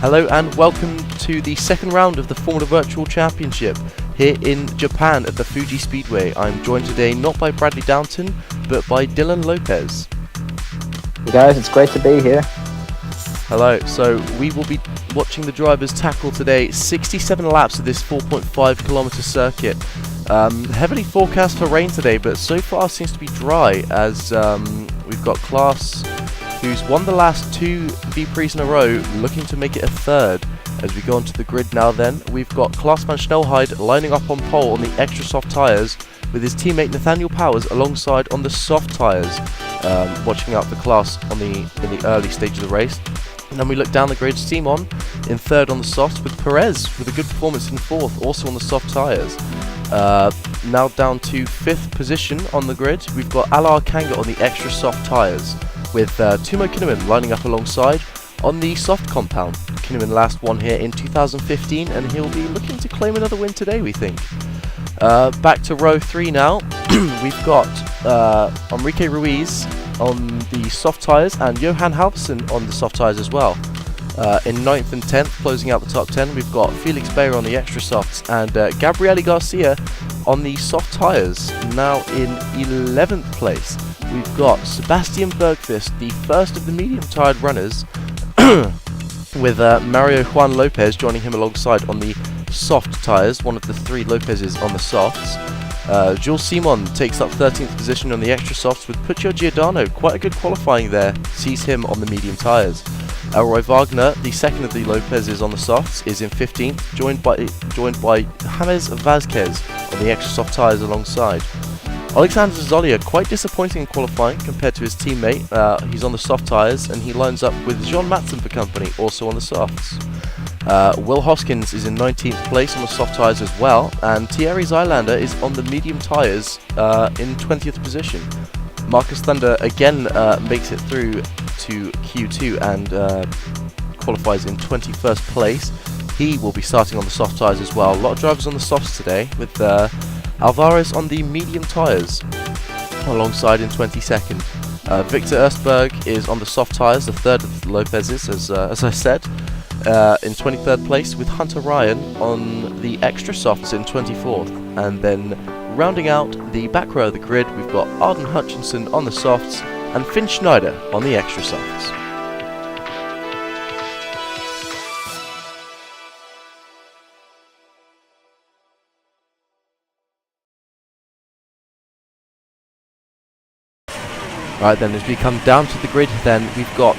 Hello and welcome to the second round of the Formula Virtual Championship here in Japan at the Fuji Speedway. I'm joined today not by Bradley Downton but by Dylan Lopez. Hey guys, it's great to be here. Hello, so we will be watching the drivers tackle today 67 laps of this 4.5 kilometer circuit. Heavily forecast for rain today, but so far seems to be dry as we've got Klaas, who's won the last two V-Prix in a row, looking to make it a third. As we go onto the grid now then, we've got Klaas van Snelheid lining up on pole on the extra soft tyres, with his teammate Nathaniel Powers alongside on the soft tyres, watching out for Klaas in the early stage of the race. And then we look down the grid, Simon in third on the softs, with Perez with a good performance in fourth, also on the soft tyres. Now down to fifth position on the grid, we've got Alar Kanga on the extra soft tyres, with Timo Kinnaman lining up alongside on the soft compound. Kinnaman last won here in 2015 and he'll be looking to claim another win today, we think. Back to row 3 now. We've got Enrique Ruiz on the soft tyres and Johan Halverson on the soft tyres as well. In 9th and 10th, closing out the top 10, we've got Felix Bayer on the extra softs and Gabriele Garcia on the soft tyres. Now in 11th place, we've got Sebastian Bergqvist, the first of the medium-tyred runners, with Mario Juan Lopez joining him alongside on the soft tyres, one of the three Lopezes on the softs. Jules Simon takes up 13th position on the extra softs, with Puccio Giordano, quite a good qualifying there, sees him on the medium tyres. Elroy Wagner, the second of the Lopezes on the softs, is in 15th, joined by James Vasquez on the extra soft tyres alongside. Alexander Zolia, quite disappointing in qualifying compared to his teammate. He's on the soft tyres and he lines up with Jean Matson for company, also on the softs. Will Hoskins is in 19th place on the soft tyres as well, and Thierry Zylander is on the medium tyres in 20th position. Marcus Thunder again makes it through to Q2 and qualifies in 21st place. He will be starting on the soft tyres as well. A lot of drivers on the softs today, with Alvarez on the medium tyres alongside in 22nd. Victor Erstberg is on the soft tyres, the third of the Lopezes, as I said, in 23rd place, with Hunter Ryan on the extra softs in 24th. And then rounding out the back row of the grid, we've got Arden Hutchinson on the softs and Finn Schneider on the extra softs. Right then, as we come down to the grid then, we've got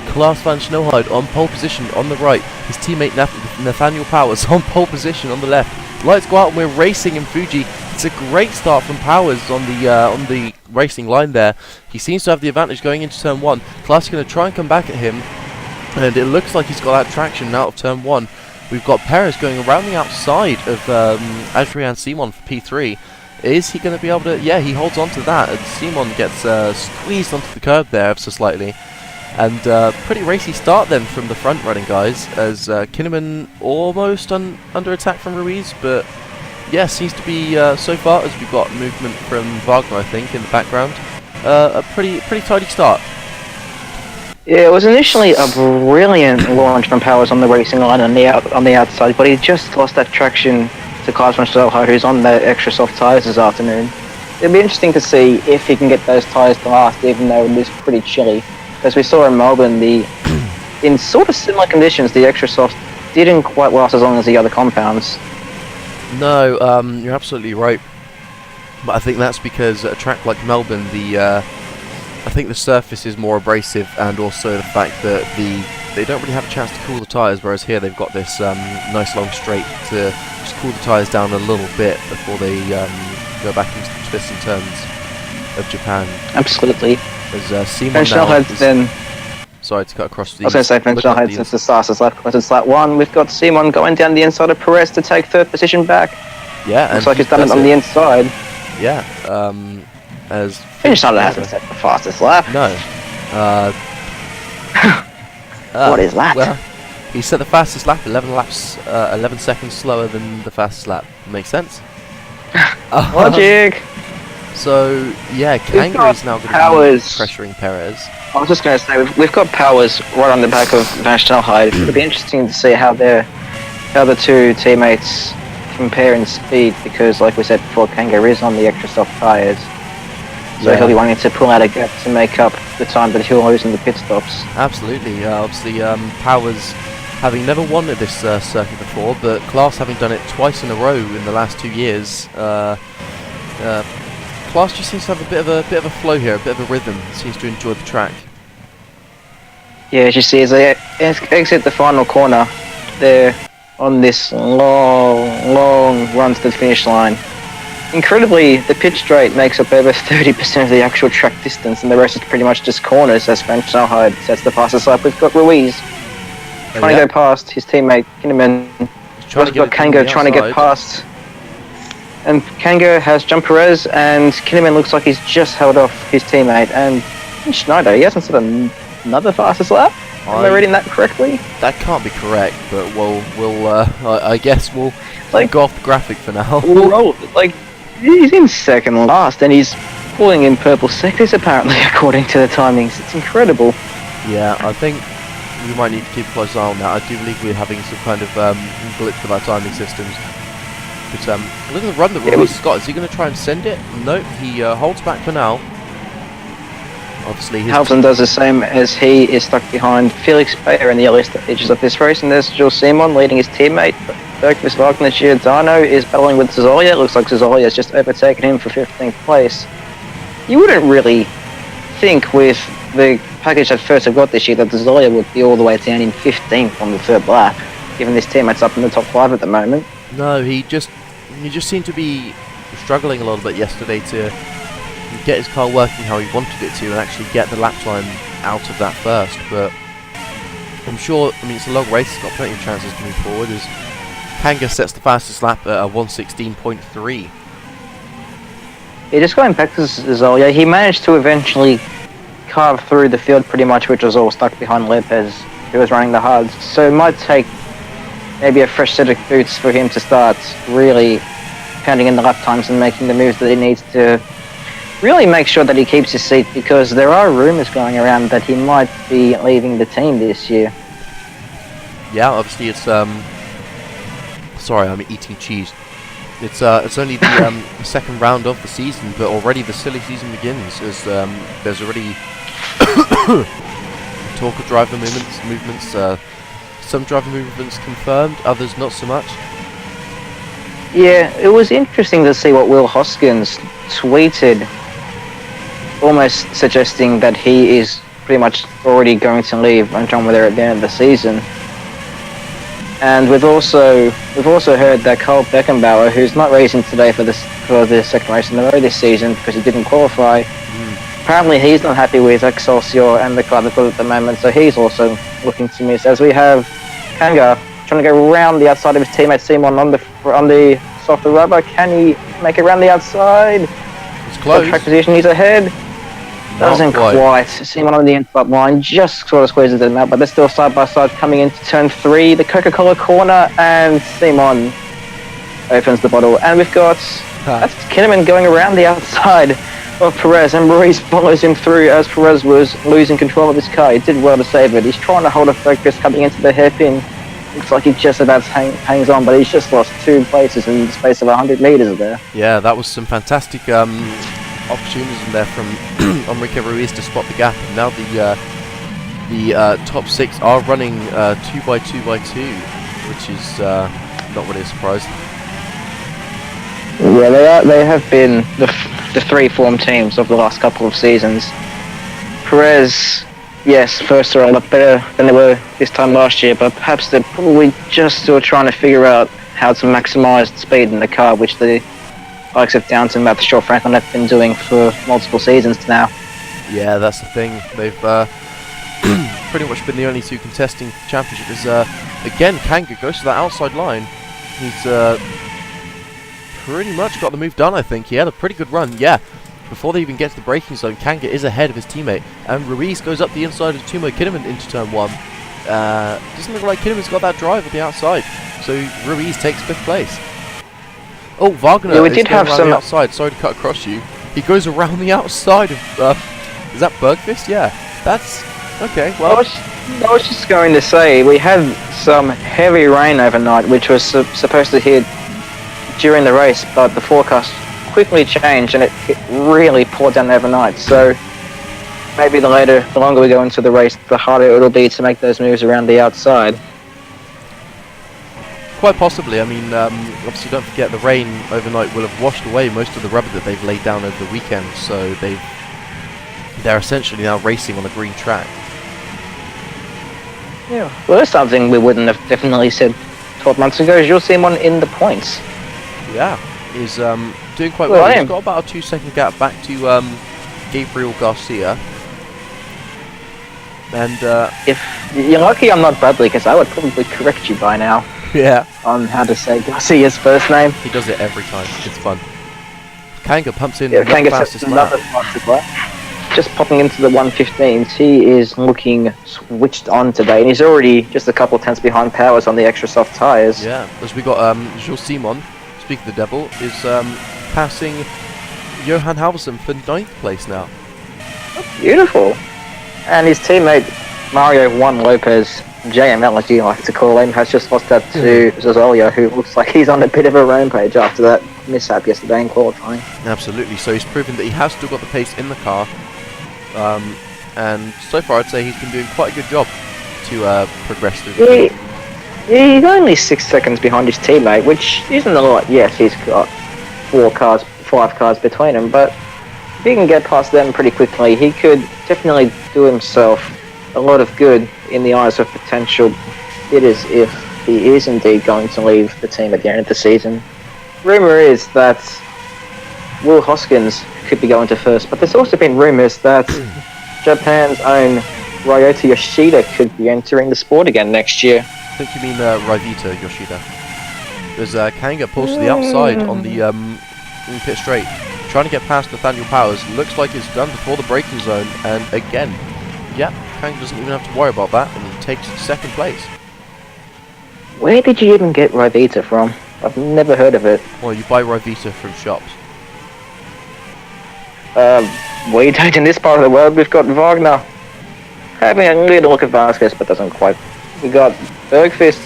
Klaas van Snelheid on pole position on the right, his teammate Nathaniel Powers on pole position on the left. Lights go out and we're racing in Fuji. It's a great start from Powers on the racing line there. He seems to have the advantage going into turn 1. Klaas is going to try and come back at him, and it looks like he's got that traction out of turn 1. We've got Perez going around the outside of Adrian Simon for P3. Is he going to be able to... Yeah, he holds on to that, and Simon gets squeezed onto the curb there ever so slightly. And pretty racy start then from the front running guys, as Kinnaman almost under attack from Ruiz, but yeah, seems to be so far, as we've got movement from Wagner, I think, in the background, a pretty tidy start. Yeah, it was initially a brilliant launch from Powers on the racing line on the outside, but he just lost that traction to Klaas van Snelheid, who's on the extra soft tyres this afternoon. It'll be interesting to see if he can get those tyres to last, even though it is pretty chilly. As we saw in Melbourne, in sort of similar conditions, the extra soft didn't quite last as long as the other compounds. No, you're absolutely right. But I think that's because at a track like Melbourne, I think the surface is more abrasive, and also the fact that they don't really have a chance to cool the tyres, whereas here they've got this nice long straight to just cool the tyres down a little bit before they go back into the twists and turns of Japan. Absolutely. As Simon then... Sorry to cut across the... I was going to say, Van Snelheid since the fastest lap, because it's lap 1. We've got Simon going down the inside of Perez to take third position back. Yeah, looks like he's done it on the inside. Yeah, as... Finn Schneider hasn't set the fastest lap. No. What is that? Well, he set the fastest lap, 11 seconds slower than the fastest lap. Makes sense. Logic. So yeah, Kanga is now going to be pressuring Perez. I was just going to say we've got Powers right on the back of Van Stelheide. It'll be interesting to see how the two teammates compare in speed, because like we said before, Kanga is on the extra soft tyres. So he'll be wanting to pull out a gap to make up the time that he'll lose in the pit stops. Absolutely. Obviously, Powers having never won at this circuit before, but Klaas having done it twice in a row in the last 2 years. Klaas just seems to have a bit of a flow here, a bit of a rhythm. Seems to enjoy the track. Yeah, as you see, as they exit the final corner, they're on this long run to the finish line. Incredibly, the pit straight makes up over 30% of the actual track distance, and the rest is pretty much just corners as Van Stelheide sets the fastest lap. We've got Ruiz trying to go past his teammate Kinnaman. We've got Kanga trying to get past. And Kanga has jumped Perez, and Kinnaman looks like he's just held off his teammate. And Schneider, he hasn't set another fastest lap? Am I reading that correctly? That can't be correct, but I guess we'll go off the graphic for now. He's in second last, and he's pulling in purple sectors apparently, according to the timings. It's incredible. Yeah, I think we might need to keep a close eye on that. I do believe we're having some kind of glitch with our timing systems. But look at the run that Ruiz has got. Is he going to try and send it? Nope, he holds back for now. Obviously, Hamilton does the same, as he is stuck behind Felix Bayer in the early stages of this race, and there's Jules Simon leading his teammate. Berkvis Wagner Giordano is battling with Zoya. It looks like Zoya has just overtaken him for 15th place. You wouldn't really think with the package that first have got this year that Zoya would be all the way down in 15th on the third lap, given his teammate's up in the top 5 at the moment. No, he just seemed to be struggling a little bit yesterday to get his car working how he wanted it to and actually get the lap time out of that first. But I'm sure, it's a long race, it's got plenty of chances to move forward as Kanga sets the fastest lap at a 1:16.3. Yeah, just going back to Zoya, he managed to eventually carve through the field pretty much, which was all stuck behind Lopez, who was running the hards. So it might take maybe a fresh set of boots for him to start really pounding in the lap times and making the moves that he needs to really make sure that he keeps his seat, because there are rumours going around that he might be leaving the team this year. Yeah, obviously it's sorry, I'm eating cheese. It's only the second round of the season, but already the silly season begins as there's already talk of driver movements. Some driver movements confirmed, others not so much. Yeah, it was interesting to see what Will Hoskins tweeted, almost suggesting that he is pretty much already going to leave Andromeda at the end of the season. And we've also heard that Carl Beckenbauer, who's not racing today for the second race in a row this season because he didn't qualify, apparently he's not happy with Excelsior and the car they've got at the moment, so he's also looking to miss. As we have Kanga trying to go around the outside of his teammate Simon on the softer rubber. Can he make it around the outside? It's close. Track position, he's ahead. Doesn't quite. Simon on the inside line just sort of squeezes them out, but they're still side by side coming into turn 3, the Coca-Cola corner, and Simon opens the bottle. And we've got that's Kinnaman going around the outside of Perez, and Ruiz follows him through as Perez was losing control of his car. He did well to save it. He's trying to hold a focus coming into the hairpin. Looks like he just about hangs on, but he's just lost 2 places in the space of 100 metres there. Yeah, that was some fantastic opportunism there from Enrique Ruiz to spot the gap. And now the top 6 are running 2x2x2, which is not really a surprise. Yeah, they have been the 3 form teams of the last couple of seasons. Perez, yes, first are a lot better than they were this time last year, but perhaps they're probably just still trying to figure out how to maximise speed in the car, which the likes of Downton, Matt Shaw, Franklin have been doing for multiple seasons now. Yeah, that's the thing. They've pretty much been the only 2 contesting the championship. Is again, Kanga goes to that outside line. He's pretty much got the move done, I think. He had a pretty good run, yeah. Before they even get to the braking zone, Kanga is ahead of his teammate, and Ruiz goes up the inside of Timo Kinnaman into turn 1. Doesn't look like Kinnaman's got that drive on the outside. So Ruiz takes 5th place. Oh, Wagner Yeah, we is did going have around some the outside. Sorry to cut across you. He goes around the outside of... is that Bergqvist? Yeah. That's... Okay, well... I was just going to say, we had some heavy rain overnight, which was supposed to hit during the race, but the forecast quickly changed and it really poured down overnight. So maybe the longer we go into the race, the harder it'll be to make those moves around the outside. Quite possibly. I mean, obviously don't forget the rain overnight will have washed away most of the rubber that they've laid down over the weekend, so they're essentially now racing on a green track. Yeah. Well, that's something we wouldn't have definitely said 12 months ago, is you'll see him in the points. Yeah, he's doing quite well. He's got about a 2-second gap back to Gabriel Garcia. And if you're lucky I'm not Bradley, because I would probably correct you by now. Yeah. On how to say Garcia's first name. He does it every time. It's fun. Kanga pumps in the fastest lap. Just popping into the 115s, he is looking switched on today, and he's already just a couple of tenths behind Powers on the extra soft tyres. Yeah, as we got Jules Simon, speak of the devil, is passing Johan Halvorsen for 9th place now. Beautiful. And his teammate Mario Juan Lopez, JML as you like to call him, has just lost that to Zazolio, who looks like he's on a bit of a rampage after that mishap yesterday in qualifying. Absolutely, so he's proven that he has still got the pace in the car, and so far I'd say he's been doing quite a good job to progress through the field. He's only 6 seconds behind his teammate, which isn't a lot. Yes, he's got 5 cars between him, but if he can get past them pretty quickly, he could definitely do himself a lot of good in the eyes of potential bidders if he is indeed going to leave the team at the end of the season. Rumour is that Will Hoskins could be going to first, but there's also been rumours that Japan's own Ryota Yoshida could be entering the sport again next year. I think you mean Raivita Yoshida. There's Kanga pulls to the outside on the pit straight, trying to get past Nathaniel Powers. Looks like it's done before the braking zone, and again, yeah, Kanga doesn't even have to worry about that, and he takes 2nd place. Where did you even get Raivita from? I've never heard of it. Well, you buy Raivita from shops. We don't in this part of the world. We've got Wagner having a little look at Vasquez, but doesn't quite. We got Bergqvist.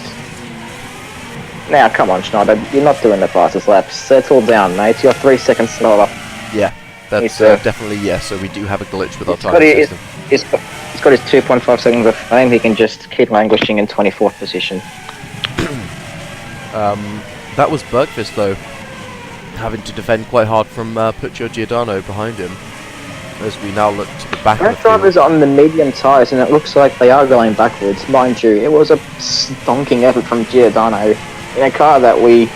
Now, come on, Schneider. You're not doing the fastest laps. Settle down, mate. You're 3 seconds slower. Yeah, that's definitely, yeah, so we do have a glitch with our time system. He's got his 2.5 seconds of fame. He can just keep languishing in 24th position. That was Bergqvist, though, having to defend quite hard from Puccio Giordano behind him, as we now look to the back of the field. Driver's on the medium tyres, and it looks like they are going backwards. Mind you, it was a stonking effort from Giordano in a car that we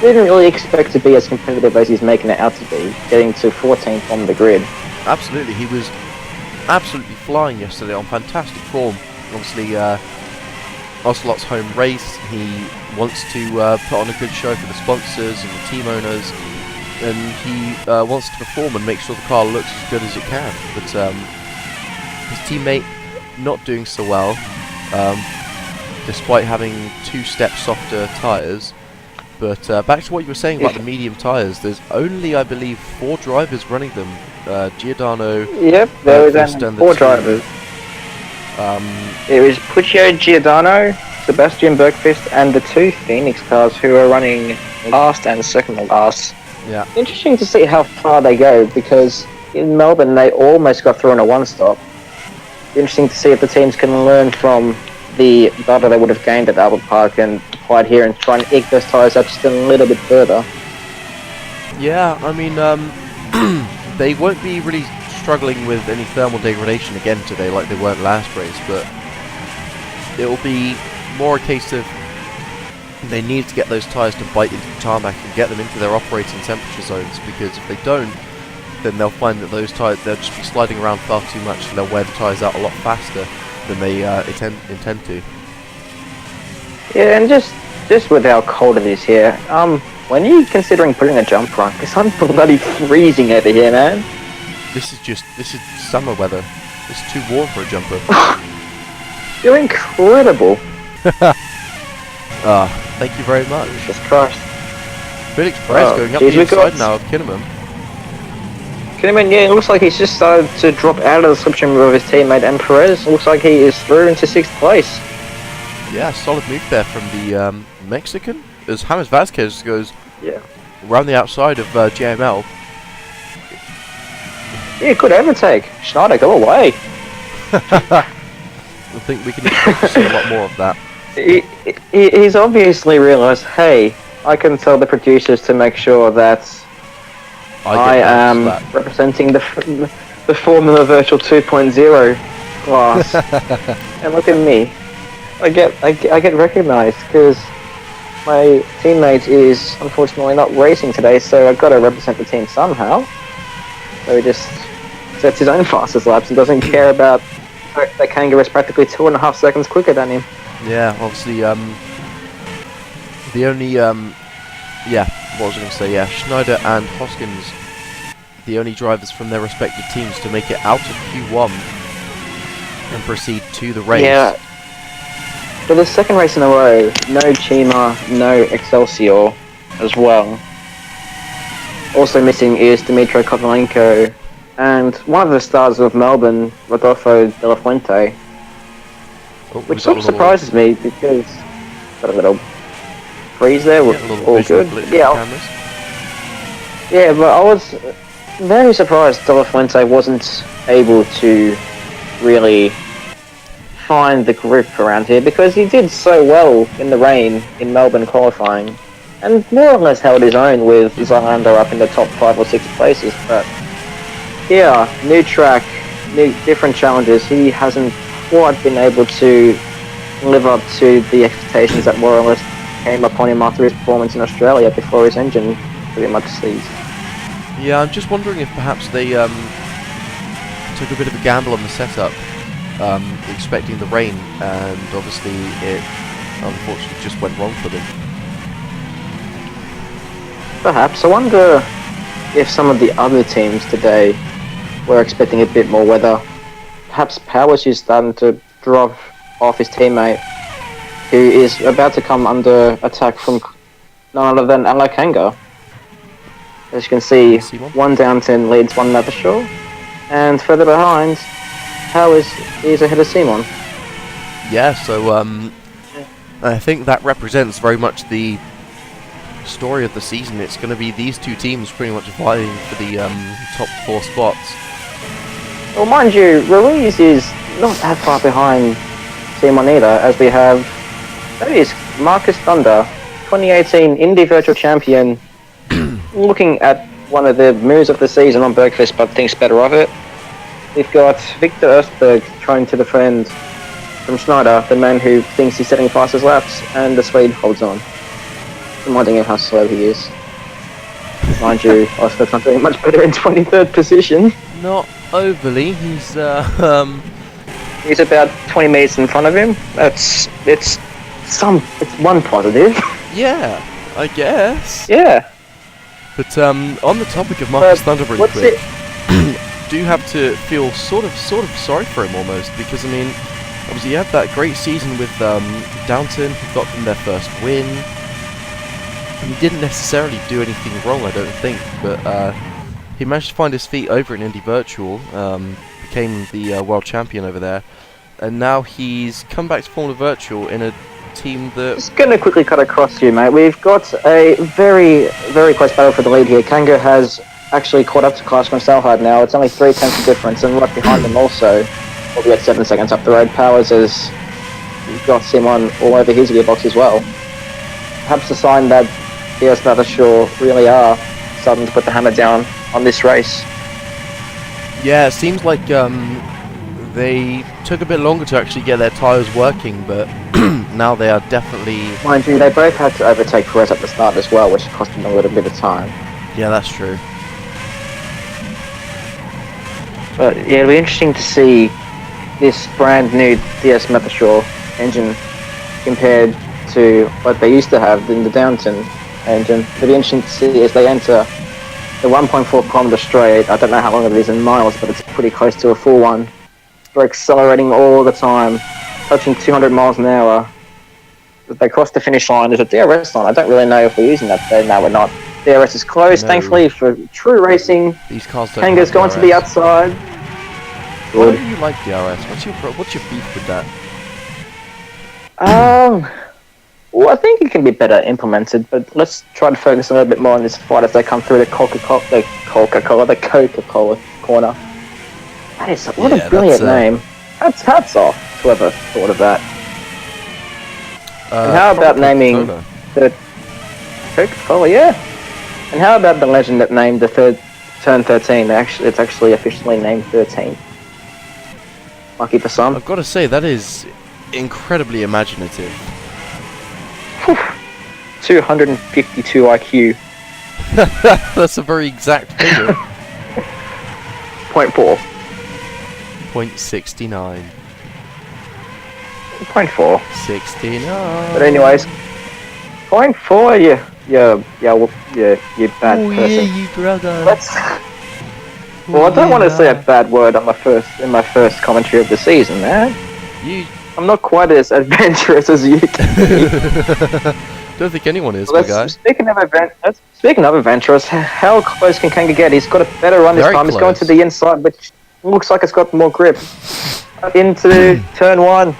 didn't really expect to be as competitive as he's making it out to be, getting to 14th on the grid. Absolutely, he was absolutely flying yesterday, on fantastic form. Obviously, Ocelot's home race, he wants to put on a good show for the sponsors and the team owners, and he wants to perform and make sure the car looks as good as it can. But his teammate not doing so well, despite having 2 steps softer tyres. But back to what you were saying about the medium tyres, there's only, I believe, 4 drivers running them. Giordano. Yep, there was only 4 drivers. It was Puccio Giordano, Sebastian Bergqvist, and the 2 Phoenix cars who are running last and second to last. Yeah. Interesting to see how far they go, because in Melbourne they almost got through in a 1-stop. Interesting to see if the teams can learn from the data they would have gained at Albert Park and applied here and try and eke those tyres up just a little bit further. Yeah, I mean, they won't be really struggling with any thermal degradation again today like they weren't last race, but it will be more a case of they need to get those tyres to bite into the tarmac and get them into their operating temperature zones, because if they don't, then they'll find that those tyres, they'll just be sliding around far too much, and they'll wear the tyres out a lot faster than they intend to. Yeah, and just with how cold it is here, when are you considering putting a jumper on? Because I'm bloody freezing over here, man. This is summer weather. It's too warm for a jumper. You're incredible. Thank you very much. Jesus Christ. Felix Perez going up the inside now of Kinnaman. Kinnaman, yeah, it looks like he's just started to drop out of the slipstream with his teammate, and Perez looks like he is through into 6th place. Yeah, solid move there from the Mexican. As James Vasquez goes around the outside of JML. Yeah, good overtake. Schneider, go away. I think we can expect to see a lot more of that. He's obviously realised, hey, I can tell the producers to make sure that I am representing the Formula Virtual 2.0 class. And look at me. I get recognised because my teammate is unfortunately not racing today, so I've got to represent the team somehow. So he just sets his own fastest laps and doesn't care about the fact that Kanga is practically 2.5 seconds quicker than him. Yeah, obviously, the only, what was I going to say? Yeah, Schneider and Hoskins, the only drivers from their respective teams to make it out of Q1 and proceed to the race. Yeah. For the second race in a row, no Chima, no Excelsior as well. Also missing is Dmitry Kovalenko and one of the stars of Melbourne, Rodolfo De La Fuente. Which sort of surprises me because got a little freeze there, all good. Yeah, but I was very surprised De La Fuente wasn't able to really find the grip around here because he did so well in the rain in Melbourne qualifying and more or less held his own with Zylander up in the top 5 or 6 places. But yeah, new track, different challenges. He hasn't quite been able to live up to the expectations that more or less came upon him after his performance in Australia before his engine pretty much seized. Yeah, I'm just wondering if perhaps they took a bit of a gamble on the setup, expecting the rain, and obviously it unfortunately just went wrong for them. Perhaps. I wonder if some of the other teams today were expecting a bit more weather. Perhaps Powers is starting to drop off his teammate, who is about to come under attack from none other than Ala Kanga. As you can see, one Downton leads one Leathershaw, and further behind, Powers is ahead of Simon. Yeah, so I think that represents very much the story of the season. It's going to be these two teams pretty much vying for the top 4 spots. Well, mind you, Ruiz is not that far behind Simon either, as we have, that is Marcus Thunder, 2018 Indy Virtual Champion, looking at one of the moves of the season on Bergfest, but thinks better of it. We've got Victor Östberg trying to defend from Schneider, the man who thinks he's setting fastest laps, and the Swede holds on, reminding him how slow he is. Mind you, Östberg's not doing much better in 23rd position. Not overly. He's about 20 meters in front of him. It's one positive. Yeah, I guess. Yeah. But on the topic of Marcus Thunder, really quick, do have to feel sort of sorry for him almost, because I mean, obviously he had that great season with Downton, who got them their first win. And he didn't necessarily do anything wrong, I don't think, but he managed to find his feet over in Indy Virtual, became the world champion over there, and now he's come back to Formula Virtual in a team that... Just going to quickly cut across you, mate. We've got a very, very close battle for the lead here. Kanga has actually caught up to Klaasman Salhard now. It's only 3/10 of difference, and right behind them also, albeit 7 seconds up the road, Powers has got Simon all over his gearbox as well. Perhaps a sign that DS Leathershaw really are starting to put the hammer down on this race. Yeah, it seems like they took a bit longer to actually get their tyres working, but now they are definitely... Mind you, they both had to overtake Perez at the start as well, which cost them a little bit of time. Yeah, that's true. But yeah, it'll be interesting to see this brand new DS Leathershaw engine compared to what they used to have in the Downton engine. It'll be interesting to see as they enter the 1.4 kilometer straight. I don't know how long it is in miles, but it's pretty close to a full one. We're accelerating all the time. touching 200 miles an hour. They crossed the finish line. There's a DRS line. I don't really know if we're using that today. No, we're not. DRS is closed, No. thankfully, for true racing. These cars don't Kanga's have going to the DRS. outside. Why Good. don't you like DRS? What's your beef with that? Well, I think it can be better implemented, but let's try to focus a little bit more on this fight as they come through the Coca-Cola corner. That is what Yeah, a brilliant that's, name. Hats off to whoever thought of that. And how about naming Coca-Cola. the Coca-Cola? Yeah. And how about the legend that named the turn 13? It's actually officially named 13. Lucky for some. I've got to say, that is incredibly imaginative. 252 IQ. That's a very exact figure. 0.4. 0.69. 0.4. 69. But anyways, 0.4. You bad Oh person. yeah, you brother. Well, I don't want to say a bad word on my first commentary of the season, man. I'm not quite as adventurous as you can be. Don't think anyone is, Well, my guy. Speaking of adventurous, how close can Kanga get? He's got a better run this Very time. He's going to close. the inside, which looks like it's got more grip. Into turn 1.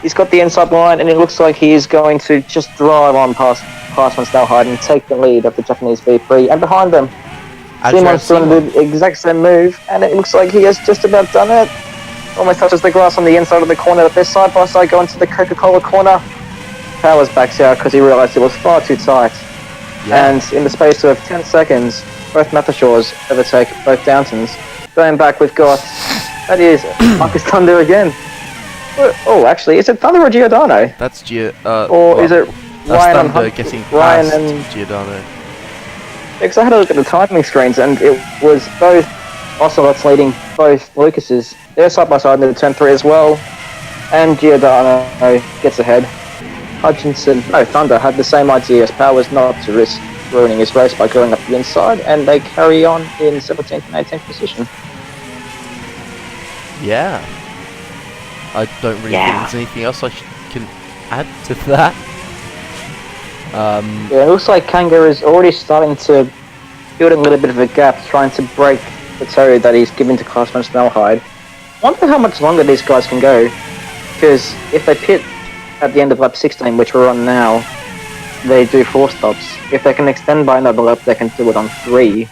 He's got the inside line, and it looks like he is going to just drive on past Van Stelheide and take the lead of the Japanese V-Prix. And behind them, Simon's doing the exact same move, and it looks like he has just about done it. Almost touches the grass on the inside of the corner. They're side by side going to the Coca-Cola corner. Powers backs out because he realised it was far too tight. Yeah. And in the space of 10 seconds, both Mathashaws overtake both Downtons. Going back, we've got, that is Marcus Thunder again. Oh, actually, is it Thunder or Giordano? That's Or is it that's Ryan and Thunder Hunt? getting Ryan past and Giordano. Because I had a look at the timing screens, and it was both Ocelots leading both Lucases. They're side by side into turn 3 as well. And Giordano gets ahead. Thunder had the same idea as Powers, not to risk ruining his race by going up the inside, and they carry on in 17th and 18th position. Yeah. I don't really think there's anything else I can add to that. Yeah, it looks like Kanga is already starting to build a little bit of a gap, trying to break the toe that he's given to Klausman Snellhide. I wonder how much longer these guys can go, because if they pit at the end of lap 16, which we're on now, they do 4 stops. If they can extend by another lap, they can do it on 3.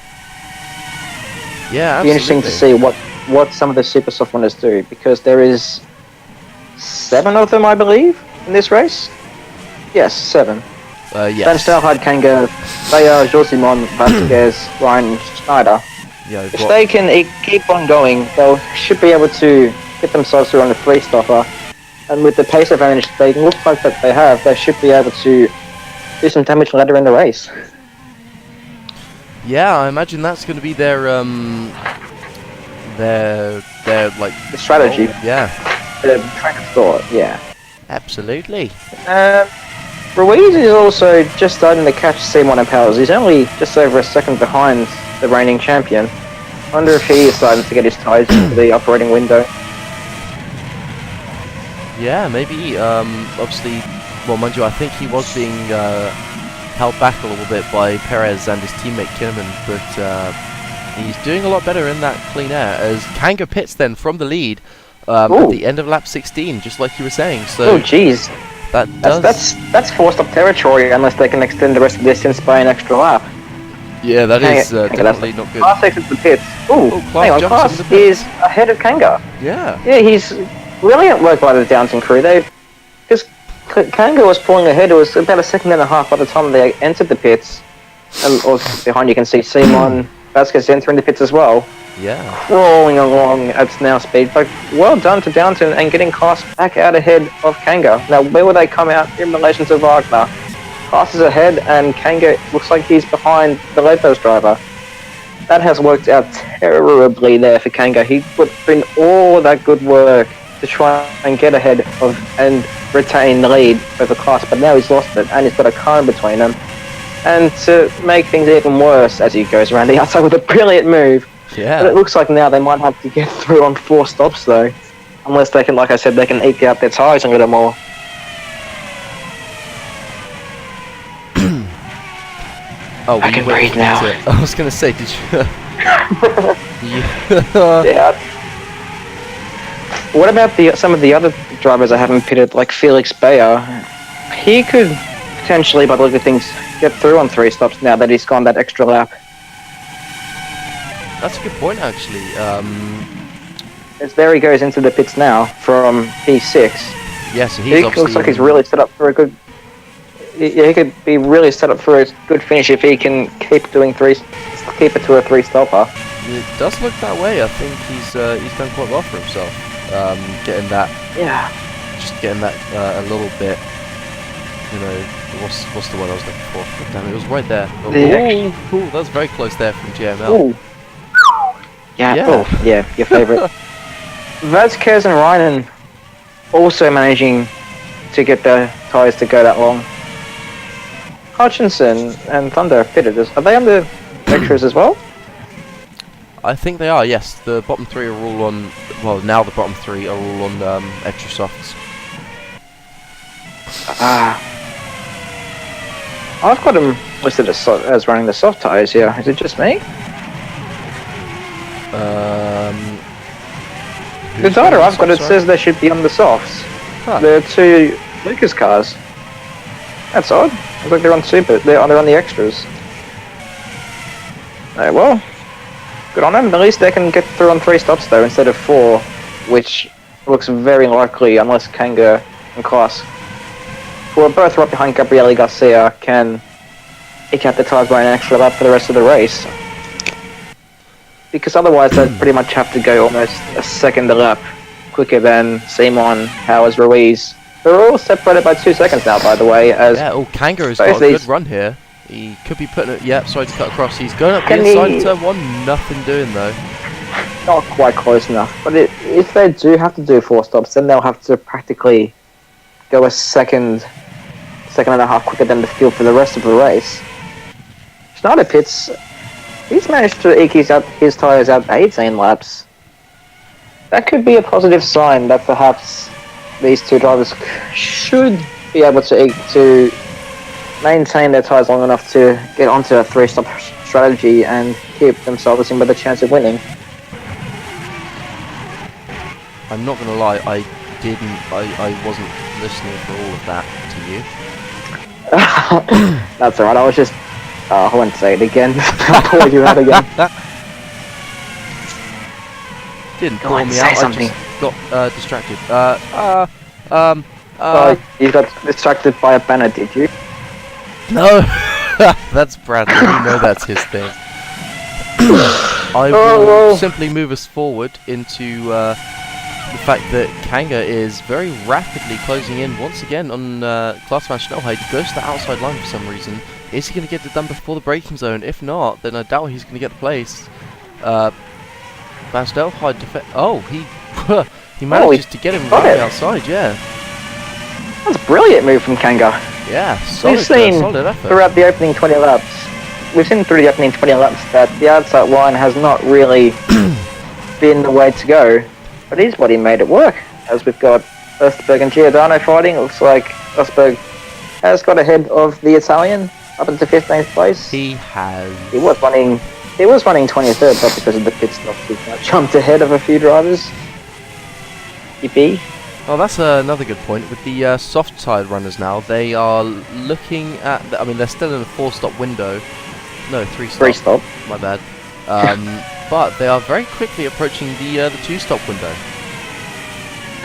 Yeah, It'll be interesting to see what some of the super soft winners do, because there is 7 of them, I believe, in this race. Yes, 7. Van Yes. Stelheide, Kanga, Bayer, Josimon, Vasquez, Ryan, Schneider. Yeah, If they can keep on going, they should be able to get themselves through on the 3-stopper. And with the pace advantage they look like that they have, they should be able to do some damage later in the race. Yeah, I imagine that's going to be their like The strategy. goal. Yeah, The track of thought, yeah. absolutely. Ruiz is also just starting to catch C1 and Powers. He's only just over a second behind the reigning champion. I wonder if he is starting to get his ties into the operating window. Yeah, maybe. Obviously, well, mind you, I think he was being held back a little bit by Perez and his teammate Kinnaman, but he's doing a lot better in that clean air as Kanga pits then from the lead at the end of lap 16, just like you were saying. So, Oh, jeez. That's forced up territory unless they can extend the rest of the distance by an extra lap. Yeah, that is Kanga, definitely not good. Class exits the pits. Oh, Ooh, Class hang on, jumps Class into the pits. is ahead of Kanga. Yeah. Yeah, he's brilliant work by the Downton crew. Because Kanga was pulling ahead, it was about a second and a half by the time they entered the pits. And behind you can see Simon Vasquez entering the pits as well. Yeah. Crawling along at snail speed. But well done to Downton and getting Class back out ahead of Kanga. Now, where will they come out in relation to Wagner? Class is ahead and Kanga looks like he's behind the Lopez driver. That has worked out terribly there for Kanga. He put in all that good work to try and get ahead of and retain the lead over Class, but now he's lost it and he's got a car in between them. And to make things even worse as he goes around the outside with a brilliant move. Yeah. But it looks like now they might have to get through on 4 stops though. Unless they can, like I said, they can eke out their tyres a little more. Oh, I can breathe now. I was going to say, did you... Yeah. What about some of the other drivers I haven't pitted, like Felix Bayer? He could potentially, by the look of things, get through on 3 stops now that he's gone that extra lap. That's a good point, actually. As there he goes into the pits now from P6. Yeah, so he looks like he's really set up for a good... He could be really set up for a good finish if he can keep it to a 3-stopper. It does look that way. I think he's done quite well for himself. Getting that... Yeah. Just getting that a little bit... You know, what's the word I was looking for? Oh, damn, it was right there. Oh, that was very close there from GML. Ooh. Yeah, your favourite. Vasquez and Rynan also managing to get their tyres to go that long. Hutchinson and Thunder have pitted. Are they on the extras as well? I think they are, yes. The bottom 3 are all on... Well, now the bottom 3 are all on extra softs. I've got them listed as running the soft tyres here. Is it just me? The data I've got, it says they should be on the softs. Huh. They're 2 Lucas cars. That's odd. Looks like they're on super. They're on the extras. Oh, well, good on them. At least they can get through on 3 stops though instead of 4, which looks very likely unless Kanga and Klaas, who are both right behind Gabriele Garcia, can eke out the tyres by an extra lap for the rest of the race. Because otherwise they'd pretty much have to go almost a second a lap quicker than Simon, Powers, Ruiz. They're all separated by 2 seconds now, by the way. As Kanga has got a good run here. He could be putting it... Yeah, sorry to cut across. He's going up the inside of turn 1. Nothing doing, though. Not quite close enough. But if they do have to do 4 stops, then they'll have to practically go a second and a half quicker than the field for the rest of the race. Schneider pits... He's managed to eke his tyres out 18 laps. That could be a positive sign that perhaps these 2 drivers should be able to maintain their tyres long enough to get onto a 3-stop strategy and keep themselves in with a chance of winning. I'm not going to lie, I wasn't listening for all of that to you. That's alright, I was just... I won't say it again. I'll call you out again. Didn't call me out, something. I just got distracted. You got distracted by a banner, did you? No! That's Bradley, you know that's his thing. I will simply move us forward into the fact that Kanga is very rapidly closing in once again on Klaas van Snelheid. Goes to the outside line for some reason. Is he going to get it done before the braking zone? If not, then I doubt he's going to get the place. Van Snelheid he manages to get him right outside, yeah. That's a brilliant move from Kanga. Yeah, solid effort. Throughout the opening 20 laps, we've seen through the opening 20 laps that the outside line has not really been the way to go. But he's what he made it work. As we've got Östberg and Giordano fighting, it looks like Östberg has got ahead of the Italian up into 15th place. He has. He was running 23rd, but because of the pit stop, he jumped ahead of a few drivers. Yippee. Oh, that's another good point. With the soft side runners now, they are looking at... I mean, they're still in a 4-stop window. No, 3-stop. 3-stop. My bad. But they are very quickly approaching the 2-stop window.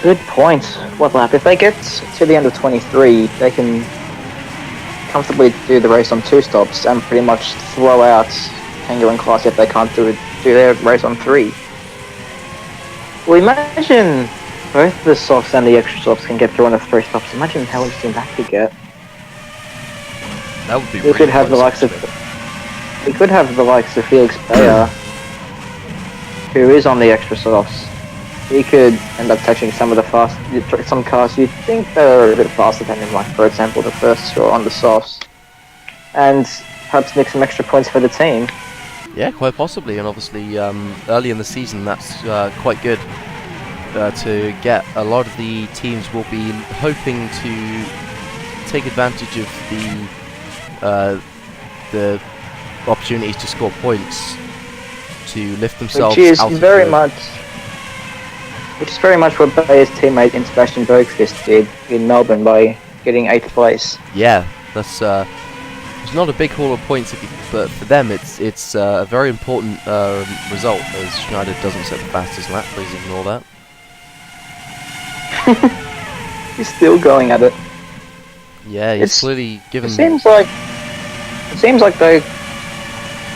Good point. What lap? If they get to the end of 23, they can comfortably do the race on 2 stops and pretty much throw out Kanga and Klaas if they can't do their race on 3. Well, imagine both the softs and the extra softs can get through on the 3 stops. Imagine how interesting that could get. That would be we really could have the likes of Felix Bayer, who is on the extra softs. He could end up touching some cars you'd think they're a bit faster than him, like for example the first 2 on the softs, and perhaps make some extra points for the team. Yeah, quite possibly, and obviously early in the season that's quite good. to get. A lot of the teams will be hoping to take advantage of the opportunities to score points to lift themselves Which is out of very the- much what Bayer's teammate in Sebastian Bergqvist did in Melbourne by getting 8th place. Yeah, that's it's not a big haul of points, but for them it's a very important result, as Schneider doesn't set the fastest lap. Please ignore that. He's still going at it. Yeah, he's clearly given. It seems like they.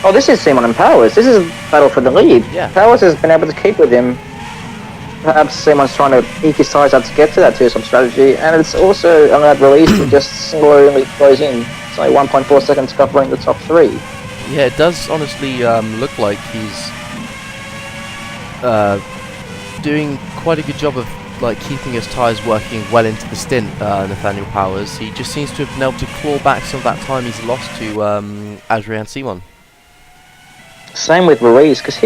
Oh, this is Simon and Powers. This is a battle for the lead. Yeah. Powers has been able to keep with him. Perhaps Simon's trying to eke his tyres out to get to that two-stop strategy, and it's also allowed Release to just slowly close in. It's only 1.4 seconds covering the top 3. Yeah, it does honestly look like he's doing quite a good job of keeping his tyres working well into the stint. Nathaniel Powers. He just seems to have been able to claw back some of that time he's lost to Adrian Simon. Same with Ruiz, because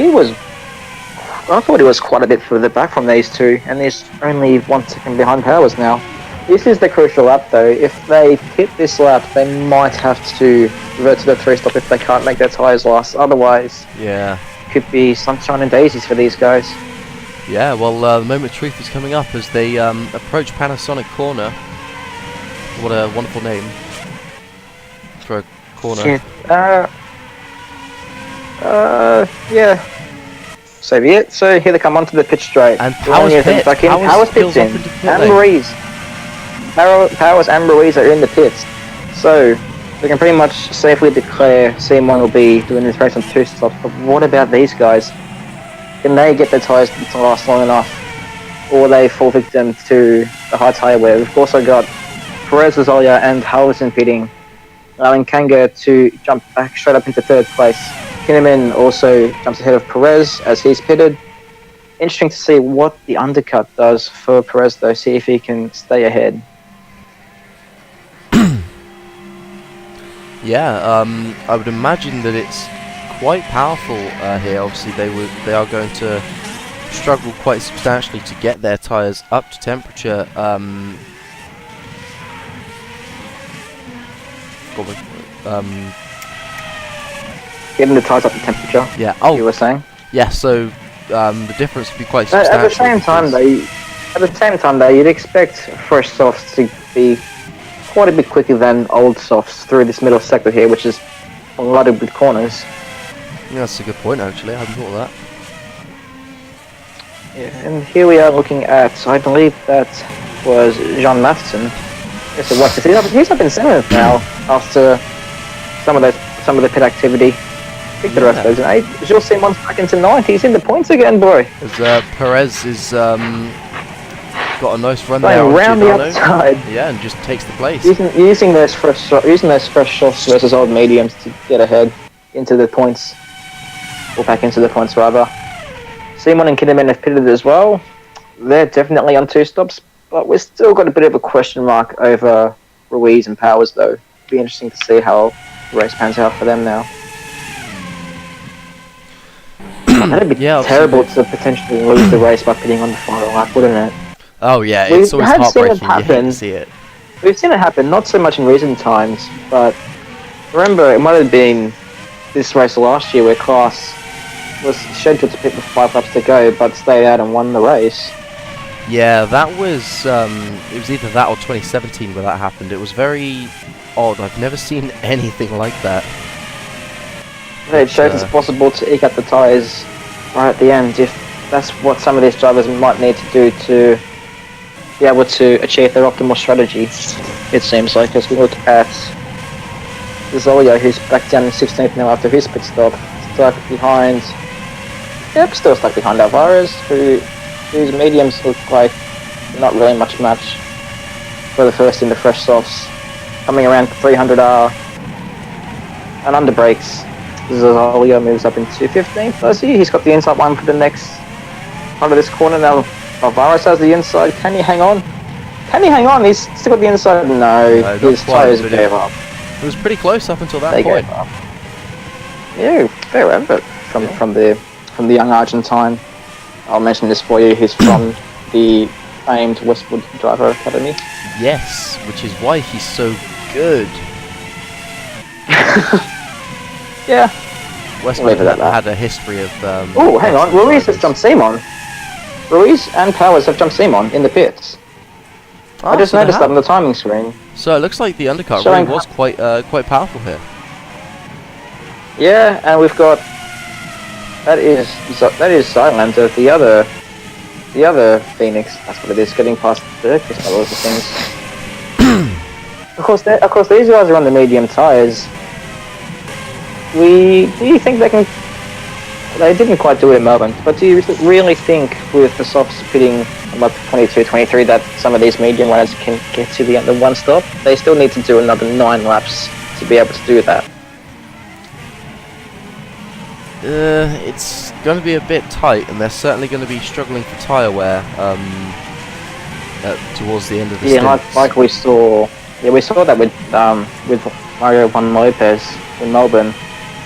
I thought he was quite a bit further back from these two, and he's only 1 second behind Powers now. This is the crucial lap though. If they hit this lap, they might have to revert to the 3-stop if they can't make their tyres last. Otherwise, Yeah. could be sunshine and daisies for these guys. Yeah, well, the moment of truth is coming up as they approach Panasonic Corner. What a wonderful name for a corner. Shit. Yeah. So be it. So here they come onto the pit straight. And Powers pit. Powers pits in. And Ruiz. Powers and Ruiz are in the pits. So we can pretty much safely declare C1 will be doing this race on 2 stops. But what about these guys? Can they get their tyres to last long enough? Or they fall victim to the high tyre wear? We've also got Perez, Lazolia and Halverson pitting, allowing Kanga to jump back straight up into 3rd place. Kinnaman also jumps ahead of Perez as he's pitted. Interesting to see what the undercut does for Perez though, see if he can stay ahead. Yeah, I would imagine that it's quite powerful here. Obviously, they are going to struggle quite substantially to get their tyres up to temperature. Getting the tyres up to temperature. Yeah. You were saying. Yeah. So the difference would be quite At substantial. the same time, though, you'd expect fresh softs to be quite a bit quicker than old softs through this middle sector here, which is flooded with corners. Yeah, that's a good point, actually. I hadn't thought of that. Yeah, and here we are looking at, I believe that was Jean Matheson. Yes, it was. He's up in 7th now after some of the pit activity. I think the rest of those in 8th. Jules Simon's back into 9th. He's in the points again, boy. As Perez is got a nice run there Going on round the Giordano. outside. Yeah, and just takes the place. Using those fresh softs versus old mediums to get ahead into the points. Or back into the points, rather. Simon and Kinnaman have pitted as well. They're definitely on 2 stops, but we've still got a bit of a question mark over Ruiz and Powers, though. It'll be interesting to see how the race pans out for them now. That'd be terrible to potentially lose the race by pitting on the final lap, wouldn't it? Oh yeah, it's always heartbreaking. You hate to see it. We've seen it happen, not so much in recent times, but remember, it might have been this race last year where Klaas was scheduled to pit with 5 laps to go, but stayed out and won the race. Yeah, that was it was either that or 2017 where that happened. It was very odd. I've never seen anything like that. Yeah, it shows it's possible to eke out the tyres right at the end if that's what some of these drivers might need to do to be able to achieve their optimal strategy, it seems like, as we look at Zolio, who's back down in 16th now after his pit stop, stuck behind, still stuck behind Alvarez, whose mediums look like not really much match for the first in the fresh softs, coming around 300R and under brakes. Zolio moves up into 15th, does he? He's got the inside one for the next part of this corner now. Alvarez has the inside. Can he hang on? Can he hang on? He's still got the inside. No, his tyres gave up. It was pretty close up until that They point. gave up. Yeah, fair effort from the young Argentine. I'll mention this for you. He's from the famed Westwood Driver Academy. Yes, which is why he's so good. Yeah. Westwood had a history of. Oh, hang on. Ruiz has jumped Simon. Ruiz and Powers have jumped Simon in the pits. I just noticed that on the timing screen. So it looks like the undercut really was quite powerful here. Yeah, and we've got that is Silent, the other Phoenix. That's what it is. Getting past Bergqvist by lots of things. Of course, these guys are on the medium tires. Do you think they can? They didn't quite do it in Melbourne, but do you really think with the softs pitting about 22, 23 that some of these medium runners can get to the end of one stop? They still need to do another 9 laps to be able to do that. It's going to be a bit tight, and they're certainly going to be struggling for tyre wear towards the end of the stints. like we saw. Yeah, we saw that with Mario Van Lopez in Melbourne.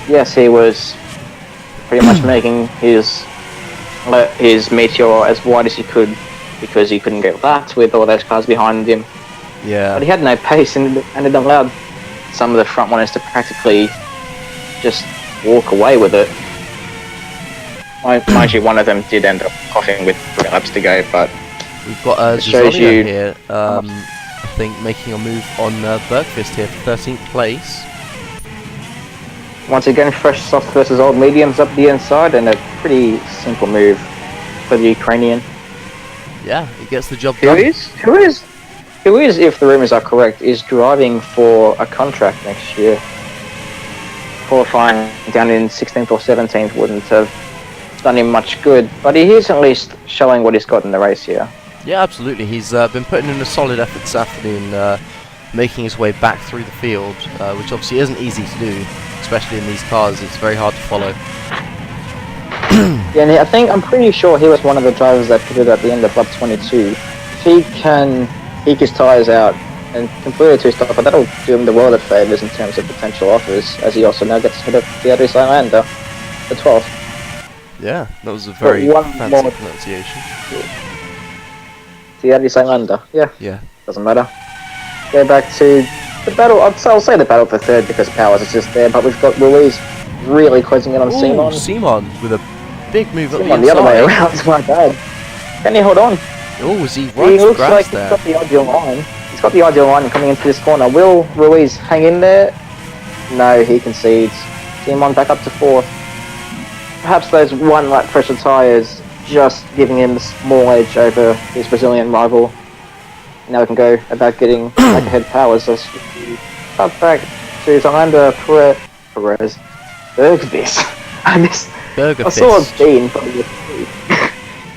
Yes, he was pretty much making his Meteor as wide as he could because he couldn't get lapped with all those cars behind him. Yeah. But he had no pace, and it allowed some of the front runners to practically just walk away with it. Mind you, one of them did end up coughing with 3 laps to go, but we've got Zazzolia here, I think, making a move on Bergqvist here for 13th place. Once again, fresh soft versus old mediums up the inside, and a pretty simple move for the Ukrainian. Yeah, he gets the job done. Who is, if the rumours are correct, is driving for a contract next year. Qualifying down in 16th or 17th wouldn't have done him much good, but he is at least showing what he's got in the race here. Yeah, absolutely. He's been putting in a solid effort this afternoon, making his way back through the field, which obviously isn't easy to do, especially in these cars. It's very hard to follow. Yeah, and I'm pretty sure he was one of the drivers that pitted at the end of lap 22. If he can eke his tyres out and complete a 2-stopper, that'll do him the world of favours in terms of potential offers, as he also now gets ahead of the Adris Islander, the 12th. Yeah, that was a very fancy pronunciation. The Adris Islander, yeah. Doesn't matter. Go back to the battle. I'll say the battle for third because Powers is just there, but we've got Ruiz really closing in on Simon. Simon with a big move up the other way around. It's my bad. Can he hold on? Oh, is he He looks like there? He's got the ideal line. He's got the ideal line coming into this corner. Will Ruiz hang in there? No, he concedes. Simon back up to 4th. Perhaps those 1 lap pressure tyres just giving him the small edge over his Brazilian rival. Now we can go about getting back ahead Powers. Let's cut back to Zalander Perez. Bergqvist. I saw a bean from the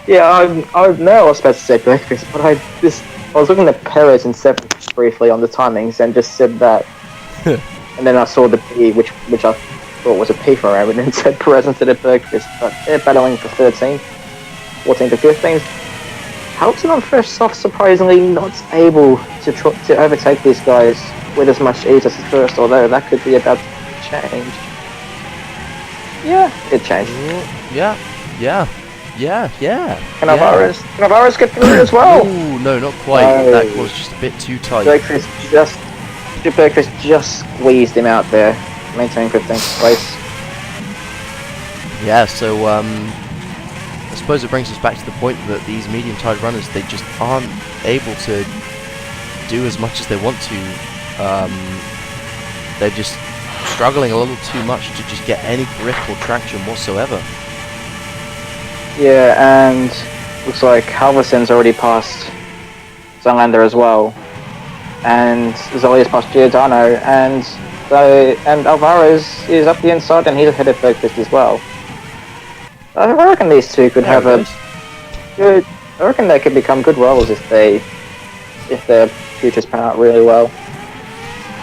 Yeah, I know I was about to say Bergqvist, but I was looking at Perez and 7th briefly on the timings and just said that. And then I saw the P, which I thought was a P for him, and then said Perez instead of Bergqvist. But they're battling for 13th, 14th to 15th. Hamilton on fresh soft, surprisingly not able to overtake these guys with as much ease as his first, although that could be about to change. Yeah, it changed. Yeah. Can Alvarez get through as well? Ooh, no, not quite. No. That was just a bit too tight. Bergqvist just squeezed him out there, maintaining 15th place. Yeah, so I suppose it brings us back to the point that these medium-tide runners, they just aren't able to do as much as they want to. They're just struggling a little too much to just get any grip or traction whatsoever. Yeah, and looks like Halverson's already passed Zalander as well, and Zolia's passed Giordano, and Alvarez is up the inside, and he's ahead of Bergqvist as well. I reckon these two could have a good. I reckon they could become good rivals if their futures pan out really well.